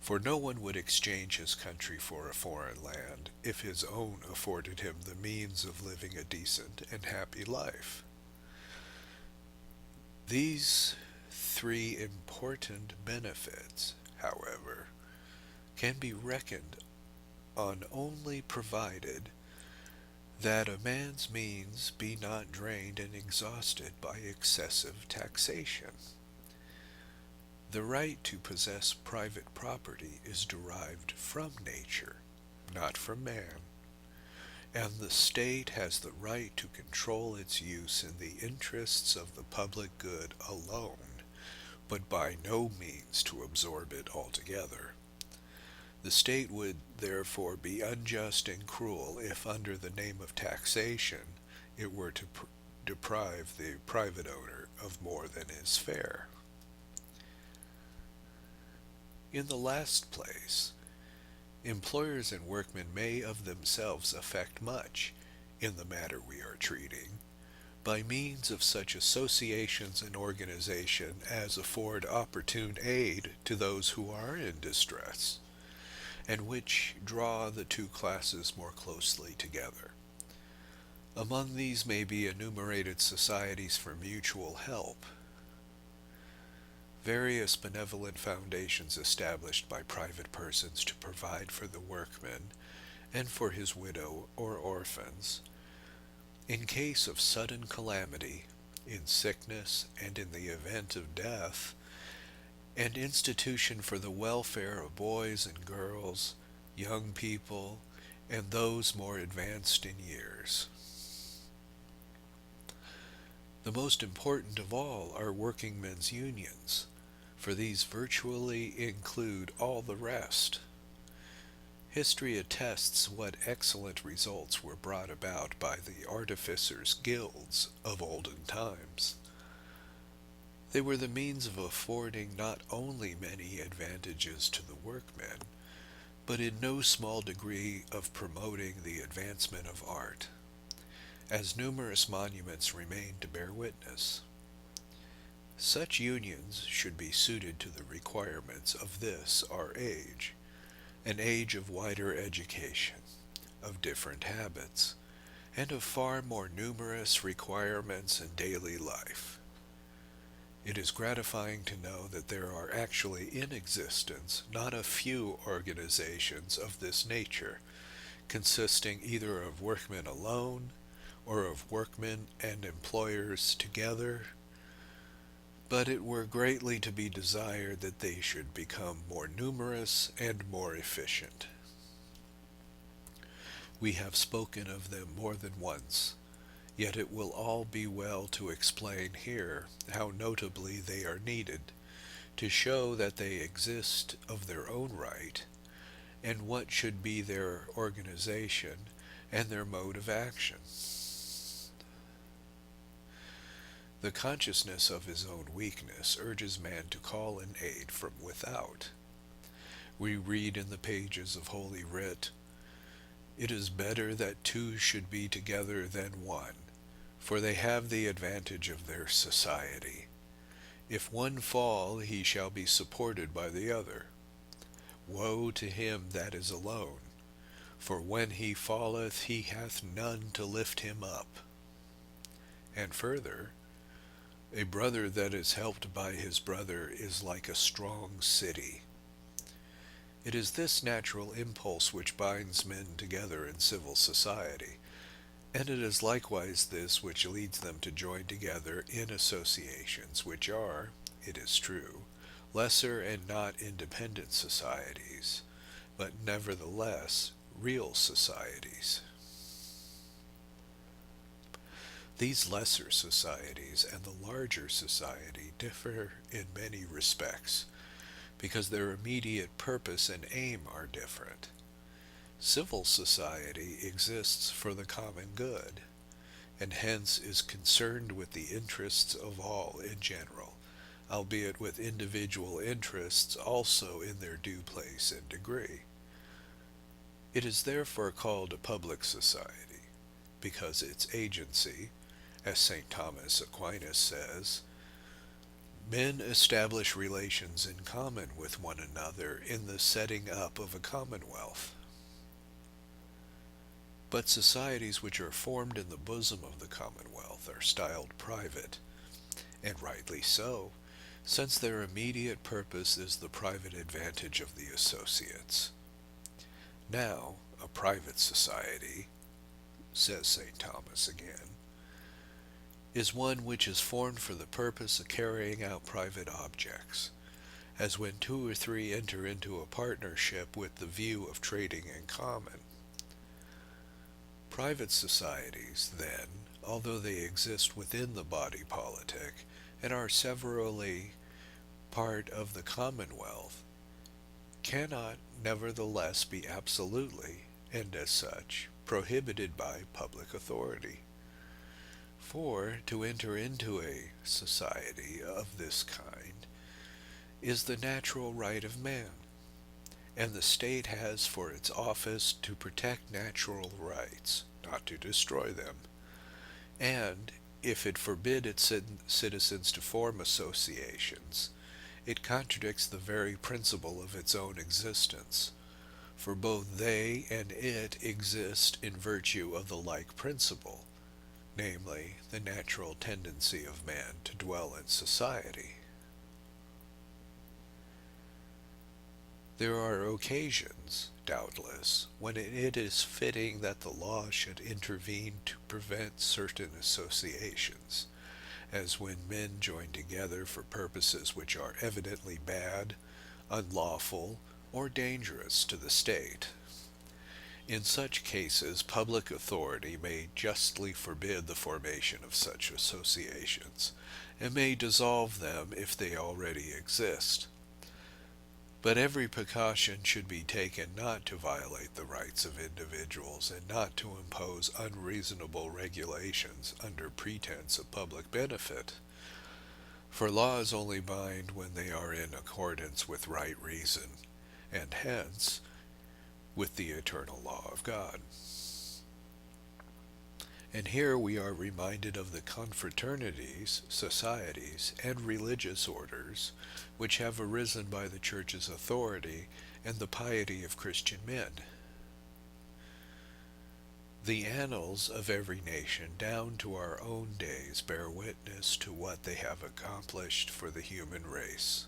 for no one would exchange his country for a foreign land if his own afforded him the means of living a decent and happy life. These three important benefits, however, can be reckoned on only provided that a man's means be not drained and exhausted by excessive taxation. The right to possess private property is derived from nature, not from man, and the state has the right to control its use in the interests of the public good alone, but by no means to absorb it altogether. The state would therefore be unjust and cruel if, under the name of taxation, it were to deprive the private owner of more than is fair. In the last place, employers and workmen may of themselves effect much, in the matter we are treating, by means of such associations and organization as afford opportune aid to those who are in distress, and which draw the two classes more closely together. Among these may be enumerated societies for mutual help, various benevolent foundations established by private persons to provide for the workman and for his widow or orphans, in case of sudden calamity, in sickness, and in the event of death, and institution for the welfare of boys and girls, young people, and those more advanced in years. The most important of all are workingmen's unions, for these virtually include all the rest. History attests what excellent results were brought about by the artificers' guilds of olden times. They were the means of affording not only many advantages to the workmen, but in no small degree of promoting the advancement of art, as numerous monuments remain to bear witness. Such unions should be suited to the requirements of this our age, an age of wider education, of different habits, and of far more numerous requirements in daily life. It is gratifying to know that there are actually in existence not a few organizations of this nature, consisting either of workmen alone, or of workmen and employers together, but it were greatly to be desired that they should become more numerous and more efficient. We have spoken of them more than once, yet it will all be well to explain here how notably they are needed, to show that they exist of their own right, and what should be their organization and their mode of action. The consciousness of his own weakness urges man to call in aid from without. We read in the pages of Holy Writ, "It is better that two should be together than one, for they have the advantage of their society. If one fall, he shall be supported by the other. Woe to him that is alone, for when he falleth, he hath none to lift him up." And further, "A brother that is helped by his brother is like a strong city." It is this natural impulse which binds men together in civil society, and it is likewise this which leads them to join together in associations which are, it is true, lesser and not independent societies, but nevertheless real societies. These lesser societies and the larger society differ in many respects, because their immediate purpose and aim are different. Civil society exists for the common good, and hence is concerned with the interests of all in general, albeit with individual interests also in their due place and degree. It is therefore called a public society, because its agency, as St. Thomas Aquinas says, "Men establish relations in common with one another in the setting up of a commonwealth." But societies which are formed in the bosom of the commonwealth are styled private, and rightly so, since their immediate purpose is the private advantage of the associates. Now, a private society, says St. Thomas again, is one which is formed for the purpose of carrying out private objects, as when two or three enter into a partnership with the view of trading in common. Private societies, then, although they exist within the body politic, and are severally part of the Commonwealth, cannot nevertheless be absolutely, and as such, prohibited by public authority. For to enter into a society of this kind is the natural right of man, and the state has for its office to protect natural rights, not to destroy them, and if it forbid its citizens to form associations, it contradicts the very principle of its own existence, for both they and it exist in virtue of the like principle, namely, the natural tendency of man to dwell in society. There are occasions, doubtless, when it is fitting that the law should intervene to prevent certain associations, as when men join together for purposes which are evidently bad, unlawful, or dangerous to the state. In such cases, public authority may justly forbid the formation of such associations, and may dissolve them if they already exist. But every precaution should be taken not to violate the rights of individuals, and not to impose unreasonable regulations under pretense of public benefit. For laws only bind when they are in accordance with right reason, and hence with the eternal law of God. And here we are reminded of the confraternities, societies, and religious orders which have arisen by the Church's authority and the piety of Christian men. The annals of every nation down to our own days bear witness to what they have accomplished for the human race.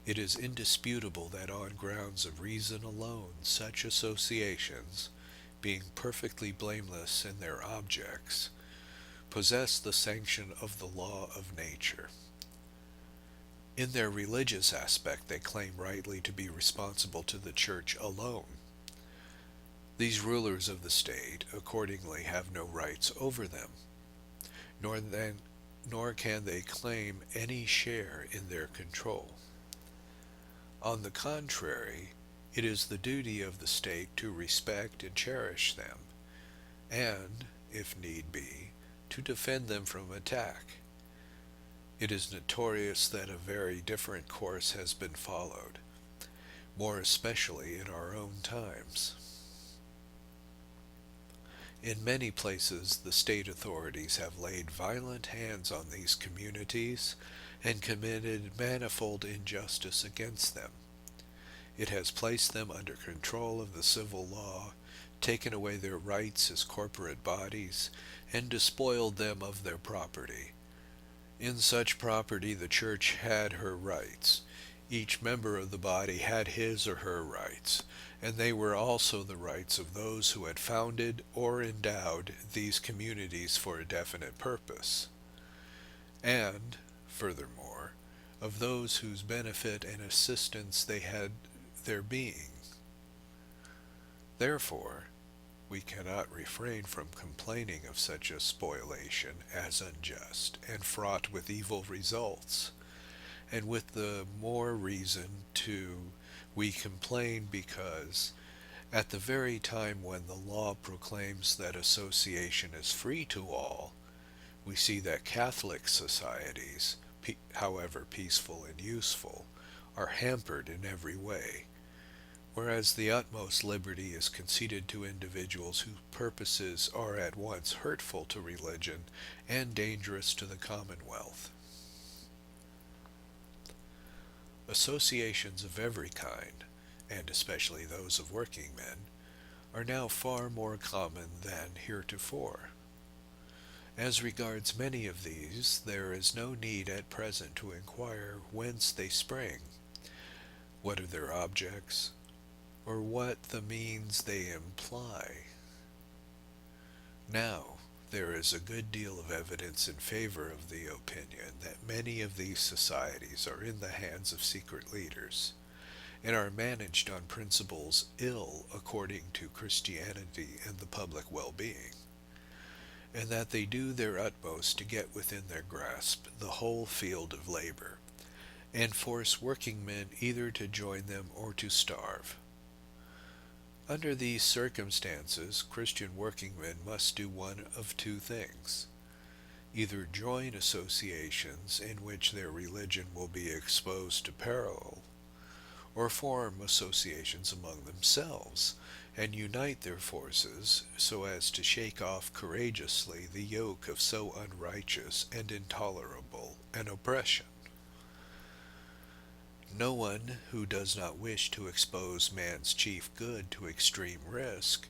It is indisputable that on grounds of reason alone such associations, being perfectly blameless in their objects, possess the sanction of the law of nature. In their religious aspect they claim rightly to be responsible to the Church alone. These rulers of the state accordingly have no rights over them, nor can they claim any share in their control. On the contrary, it is the duty of the state to respect and cherish them, and, if need be, to defend them from attack. It is notorious that a very different course has been followed, more especially in our own times. In many places the state authorities have laid violent hands on these communities and committed manifold injustice against them. It has placed them under control of the civil law, taken away their rights as corporate bodies, and despoiled them of their property. In such property the Church had her rights. Each member of the body had his or her rights, and they were also the rights of those who had founded or endowed these communities for a definite purpose, and, furthermore, of those whose benefit and assistance they had their being. Therefore, we cannot refrain from complaining of such a spoliation as unjust and fraught with evil results, and with the more reason, too, we complain because, at the very time when the law proclaims that association is free to all, we see that Catholic societies, however peaceful and useful, are hampered in every way, whereas the utmost liberty is conceded to individuals whose purposes are at once hurtful to religion and dangerous to the Commonwealth. Associations of every kind, and especially those of working men, are now far more common than heretofore. As regards many of these, there is no need at present to inquire whence they spring, what are their objects, or what the means they imply. Now, there is a good deal of evidence in favor of the opinion that many of these societies are in the hands of secret leaders, and are managed on principles ill according to Christianity and the public well-being, and that they do their utmost to get within their grasp the whole field of labor, and force working men either to join them or to starve. Under these circumstances, Christian working men must do one of two things: either join associations in which their religion will be exposed to peril, or form associations among themselves, and unite their forces so as to shake off courageously the yoke of so unrighteous and intolerable an oppression. No one who does not wish to expose man's chief good to extreme risk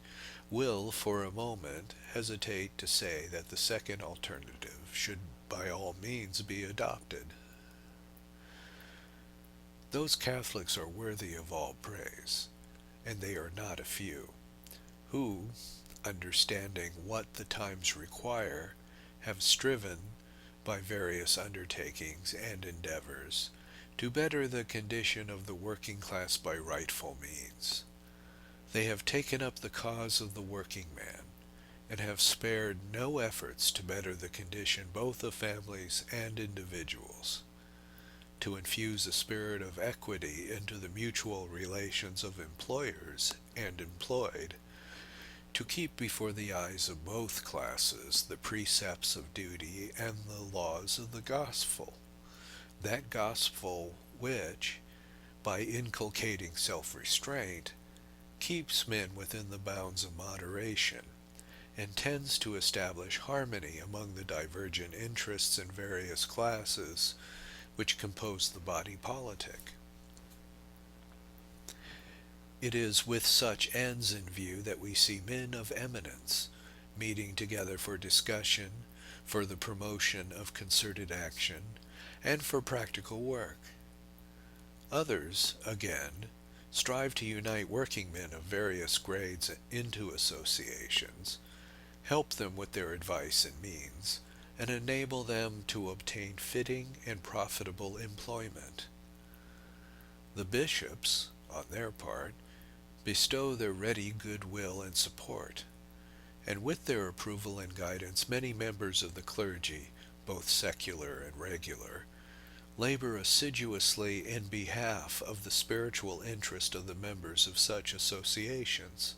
will for a moment hesitate to say that the second alternative should by all means be adopted. Those Catholics are worthy of all praise, and they are not a few, who, understanding what the times require, have striven, by various undertakings and endeavors, to better the condition of the working class by rightful means. They have taken up the cause of the working man, and have spared no efforts to better the condition both of families and individuals, to infuse a spirit of equity into the mutual relations of employers and employed, to keep before the eyes of both classes the precepts of duty and the laws of the gospel, that gospel which, by inculcating self-restraint, keeps men within the bounds of moderation, and tends to establish harmony among the divergent interests in various classes which compose the body politic. It is with such ends in view that we see men of eminence meeting together for discussion, for the promotion of concerted action, and for practical work. Others, again, strive to unite working men of various grades into associations, help them with their advice and means, and enable them to obtain fitting and profitable employment. The bishops, on their part, bestow their ready goodwill and support, and with their approval and guidance many members of the clergy, both secular and regular, labor assiduously in behalf of the spiritual interest of the members of such associations.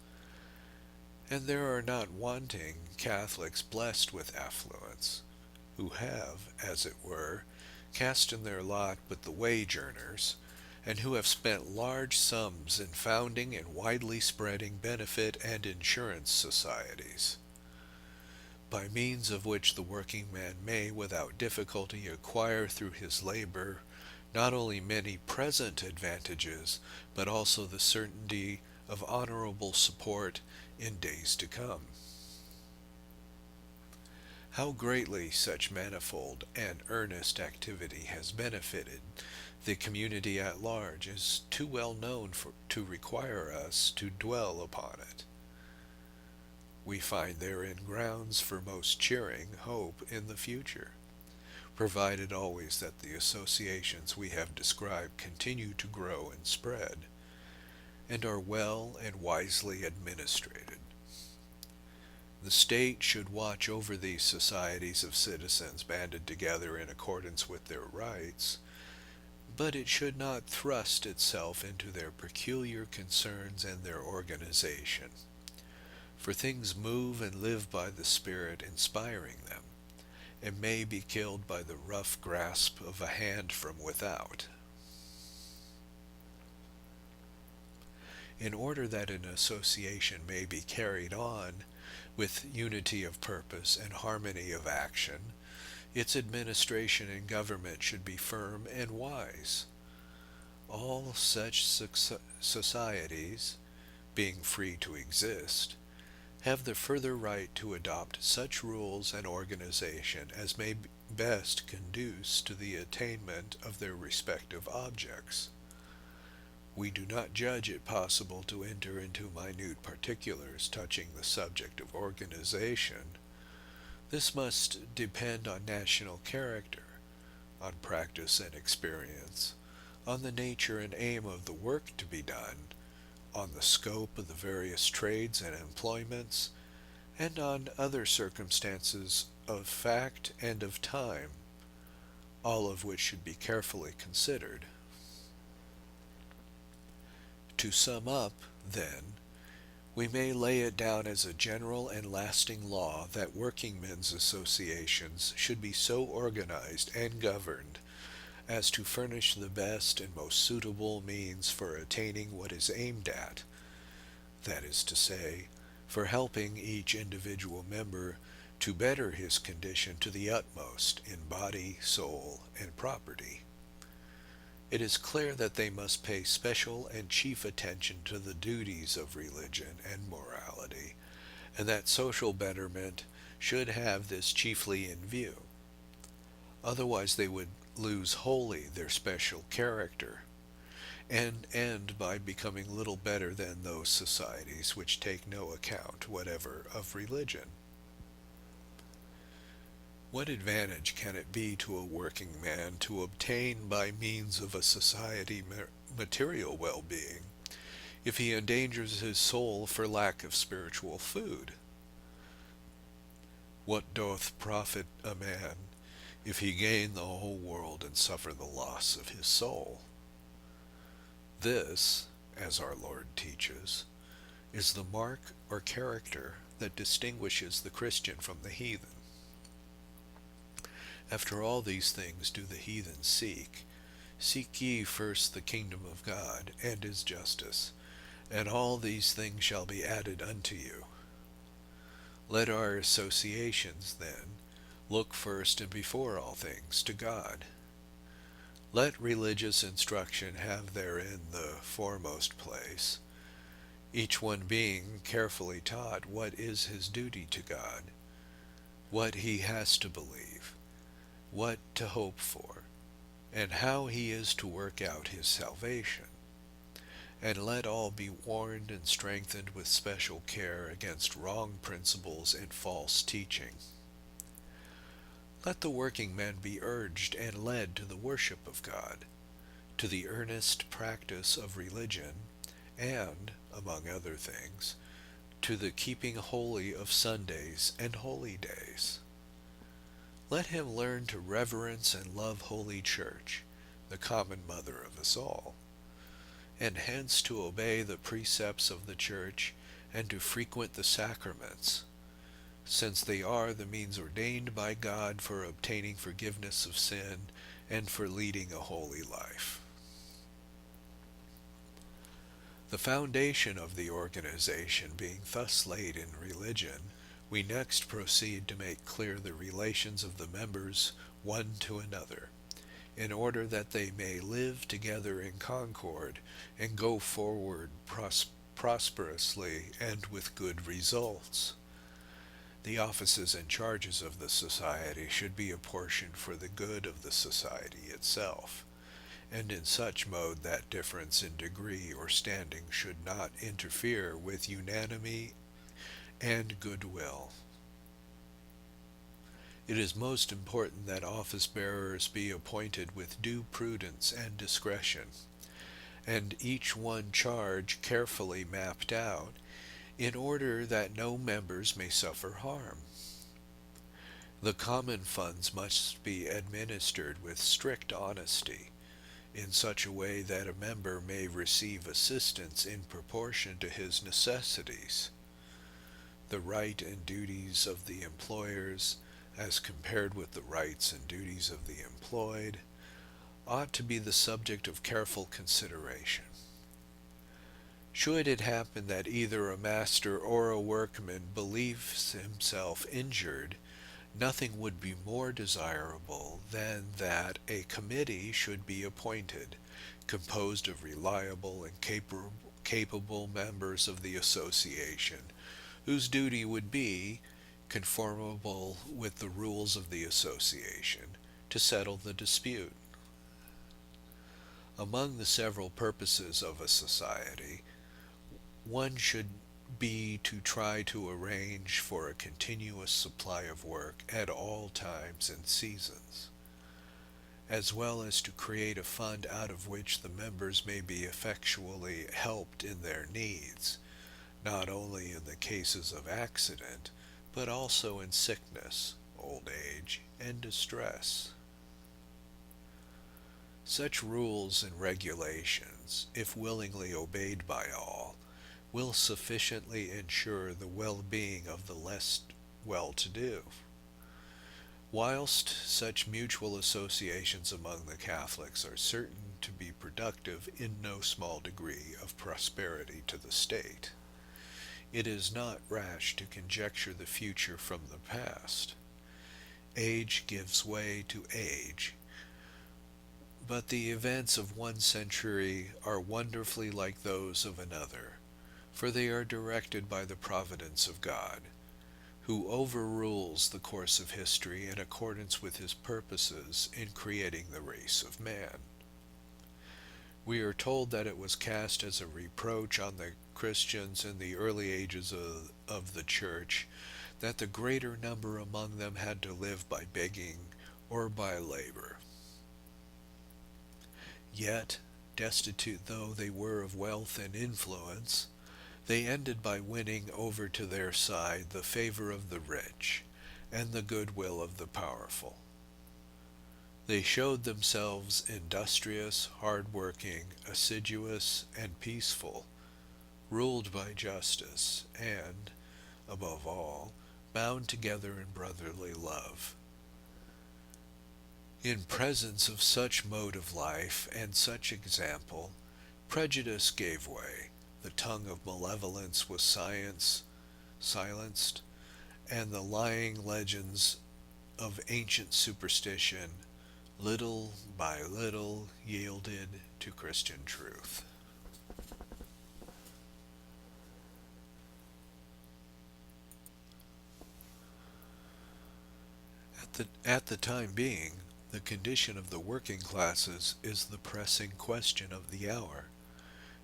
And there are not wanting Catholics blessed with affluence, who have, as it were, cast in their lot with the wage earners, and who have spent large sums in founding and widely spreading benefit and insurance societies, by means of which the working man may without difficulty acquire through his labor not only many present advantages, but also the certainty of honorable support in days to come. How greatly such manifold and earnest activity has benefited the community at large is too well known to require us to dwell upon it. We find therein grounds for most cheering hope in the future, provided always that the associations we have described continue to grow and spread, and are well and wisely administrated. The state should watch over these societies of citizens banded together in accordance with their rights, but it should not thrust itself into their peculiar concerns and their organization. For things move and live by the Spirit inspiring them, and may be killed by the rough grasp of a hand from without. In order that an association may be carried on with unity of purpose and harmony of action, its administration and government should be firm and wise. All such societies, being free to exist, have the further right to adopt such rules and organization as may best conduce to the attainment of their respective objects. We do not judge it possible to enter into minute particulars touching the subject of organization. This must depend on national character, on practice and experience, on the nature and aim of the work to be done, on the scope of the various trades and employments, and on other circumstances of fact and of time, all of which should be carefully considered. To sum up, then, we may lay it down as a general and lasting law that working men's associations should be so organized and governed as to furnish the best and most suitable means for attaining what is aimed at, that is to say, for helping each individual member to better his condition to the utmost in body, soul, and property. It is clear that they must pay special and chief attention to the duties of religion and morality, and that social betterment should have this chiefly in view. Otherwise they would lose wholly their special character, and end by becoming little better than those societies which take no account whatever of religion. What advantage can it be to a working man to obtain by means of a society material well-being, if he endangers his soul for lack of spiritual food? What doth profit a man, if he gain the whole world and suffer the loss of his soul? This, as our Lord teaches, is the mark or character that distinguishes the Christian from the heathen. After all these things do the heathen seek. Seek ye first the kingdom of God and his justice, and all these things shall be added unto you. Let our associations, then, look first and before all things to God. Let religious instruction have therein the foremost place, each one being carefully taught what is his duty to God, what he has to believe, what to hope for, and how he is to work out his salvation. And let all be warned and strengthened with special care against wrong principles and false teaching. Let the working men be urged and led to the worship of God, to the earnest practice of religion, and, among other things, to the keeping holy of Sundays and holy days. Let him learn to reverence and love Holy Church, the common mother of us all, and hence to obey the precepts of the Church and to frequent the sacraments, since they are the means ordained by God for obtaining forgiveness of sin and for leading a holy life. The foundation of the organization being thus laid in religion, we next proceed to make clear the relations of the members one to another, in order that they may live together in concord and go forward prosperously and with good results. The offices and charges of the society should be apportioned for the good of the society itself, and in such mode that difference in degree or standing should not interfere with unanimity and goodwill. It is most important that office-bearers be appointed with due prudence and discretion, and each one charge carefully mapped out, in order that no members may suffer harm. The common funds must be administered with strict honesty, in such a way that a member may receive assistance in proportion to his necessities. The right and duties of the employers, as compared with the rights and duties of the employed, ought to be the subject of careful consideration. Should it happen that either a master or a workman believes himself injured, nothing would be more desirable than that a committee should be appointed, composed of reliable and capable members of the association, whose duty would be, conformable with the rules of the association, to settle the dispute. Among the several purposes of a society, one should be to try to arrange for a continuous supply of work at all times and seasons, as well as to create a fund out of which the members may be effectually helped in their needs, not only in the cases of accident, but also in sickness, old age, and distress. Such rules and regulations, if willingly obeyed by all, will sufficiently ensure the well-being of the less well-to-do. Whilst such mutual associations among the Catholics are certain to be productive in no small degree of prosperity to the state, it is not rash to conjecture the future from the past. Age gives way to age, but the events of one century are wonderfully like those of another, for they are directed by the providence of God, who overrules the course of history in accordance with his purposes in creating the race of man. We are told that it was cast as a reproach on the Christians in the early ages of the Church that the greater number among them had to live by begging or by labor. Yet, destitute though they were of wealth and influence, they ended by winning over to their side the favor of the rich and the goodwill of the powerful. They showed themselves industrious, hard-working, assiduous, and peaceful, ruled by justice, and, above all, bound together in brotherly love. In presence of such mode of life and such example, prejudice gave way, the tongue of malevolence was silenced, and the lying legends of ancient superstition little by little yielded to Christian truth. At the time being, the condition of the working classes is the pressing question of the hour,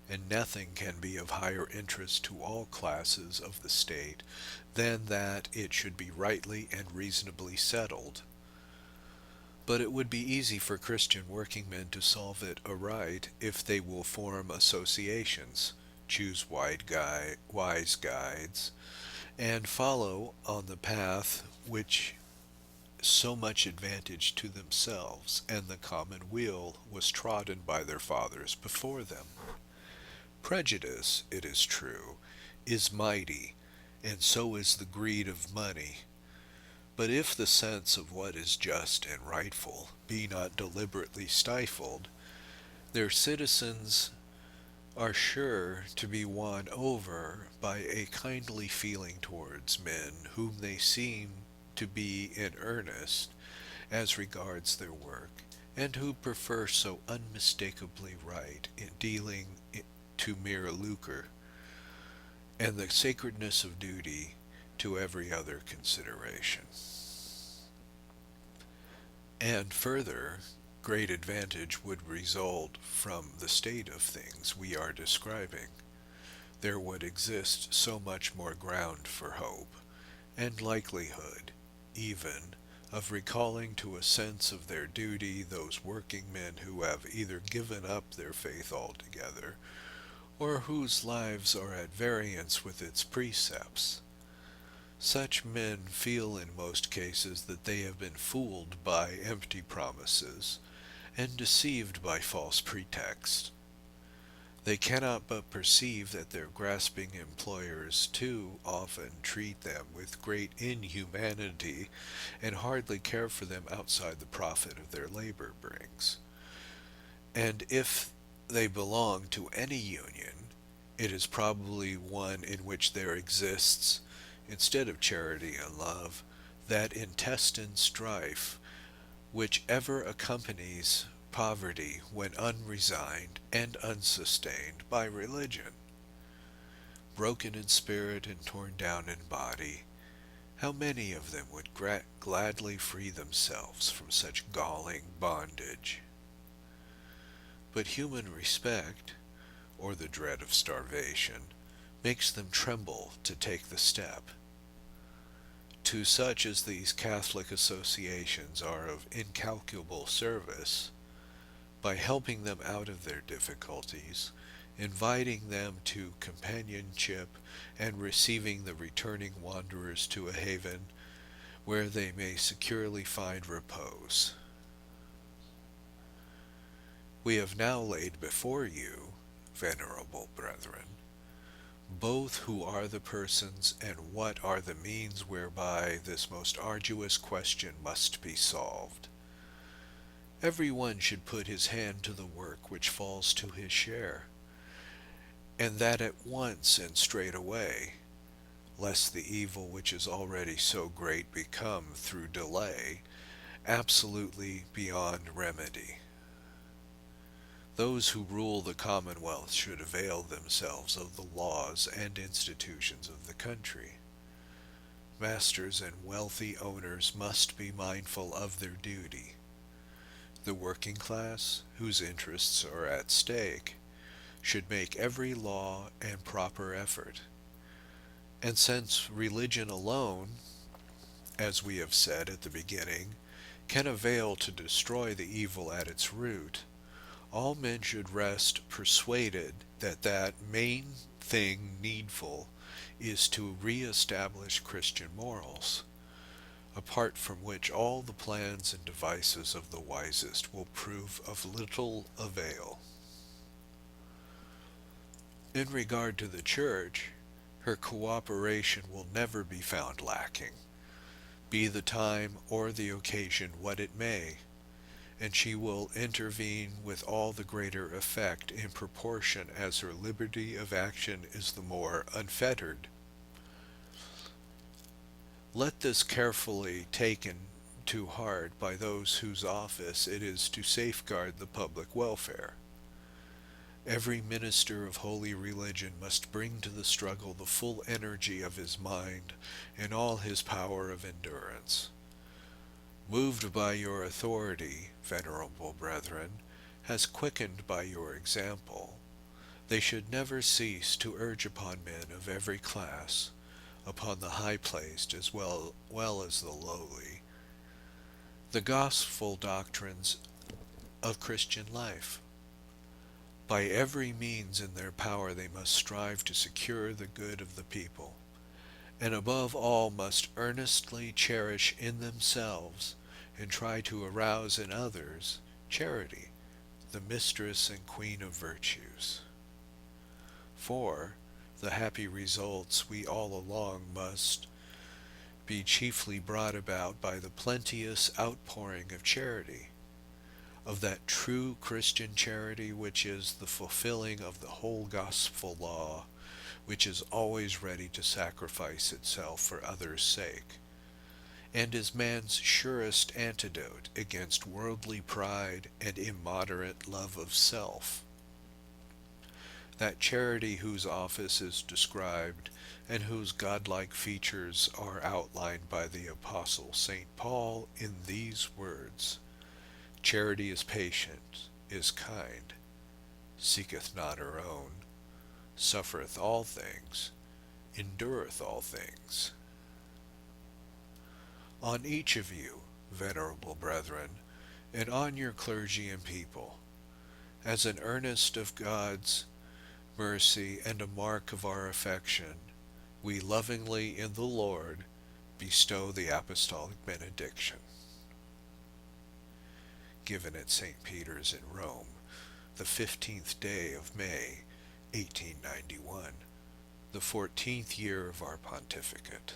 and nothing can be of higher interest to all classes of the state than that it should be rightly and reasonably settled. But it would be easy for Christian workingmen to solve it aright if they will form associations, choose wise guides, and follow on the path which so much advantage to themselves and the common weal was trodden by their fathers before them. Prejudice, it is true, is mighty, and so is the greed of money. But if the sense of what is just and rightful be not deliberately stifled, their citizens are sure to be won over by a kindly feeling towards men whom they seem to be in earnest as regards their work, and who prefer so unmistakably right in dealing to mere lucre, and the sacredness of duty to every other consideration. And further, great advantage would result from the state of things we are describing. There would exist so much more ground for hope, and likelihood, even, of recalling to a sense of their duty those working men who have either given up their faith altogether, or whose lives are at variance with its precepts. Such men feel in most cases that they have been fooled by empty promises, and deceived by false pretexts. They cannot but perceive that their grasping employers too often treat them with great inhumanity, and hardly care for them outside the profit of their labor brings. And if they belong to any union, it is probably one in which there exists, instead of charity and love, that intestine strife which ever accompanies poverty when unresigned and unsustained by religion. Broken in spirit and torn down in body, how many of them would gladly free themselves from such galling bondage? But human respect, or the dread of starvation, makes them tremble to take the step. To such as these Catholic associations are of incalculable service, by helping them out of their difficulties, inviting them to companionship, and receiving the returning wanderers to a haven where they may securely find repose. We have now laid before you, venerable brethren, both who are the persons and what are the means whereby this most arduous question must be solved. Every one should put his hand to the work which falls to his share, and that at once and straightway, lest the evil which is already so great become, through delay, absolutely beyond remedy. Those who rule the Commonwealth should avail themselves of the laws and institutions of the country. Masters and wealthy owners must be mindful of their duty. The working class, whose interests are at stake, should make every law and proper effort. And since religion alone, as we have said at the beginning, can avail to destroy the evil at its root, all men should rest persuaded that that main thing needful is to re-establish Christian morals, apart from which all the plans and devices of the wisest will prove of little avail. In regard to the Church, her cooperation will never be found lacking, be the time or the occasion what it may. and she will intervene with all the greater effect in proportion as her liberty of action is the more unfettered. Let this carefully taken to heart by those whose office it is to safeguard the public welfare. Every minister of holy religion must bring to the struggle the full energy of his mind and all his power of endurance. Moved by your authority, venerable brethren, as quickened by your example, they should never cease to urge upon men of every class, upon the high-placed as well as the lowly, the gospel doctrines of Christian life. By every means in their power they must strive to secure the good of the people, and above all must earnestly cherish in themselves and try to arouse in others charity, the mistress and queen of virtues. For the happy results we all along must be chiefly brought about by the plenteous outpouring of charity, of that true Christian charity which is the fulfilling of the whole gospel law, which is always ready to sacrifice itself for others' sake, and is man's surest antidote against worldly pride and immoderate love of self. That charity whose office is described and whose godlike features are outlined by the Apostle St. Paul in these words: charity is patient, is kind, seeketh not her own, suffereth all things, endureth all things. On each of you, venerable brethren, and on your clergy and people, as an earnest of God's mercy and a mark of our affection, we lovingly in the Lord bestow the apostolic benediction. Given at St. Peter's in Rome, the 15th day of May, 1891, the 14th year of our pontificate.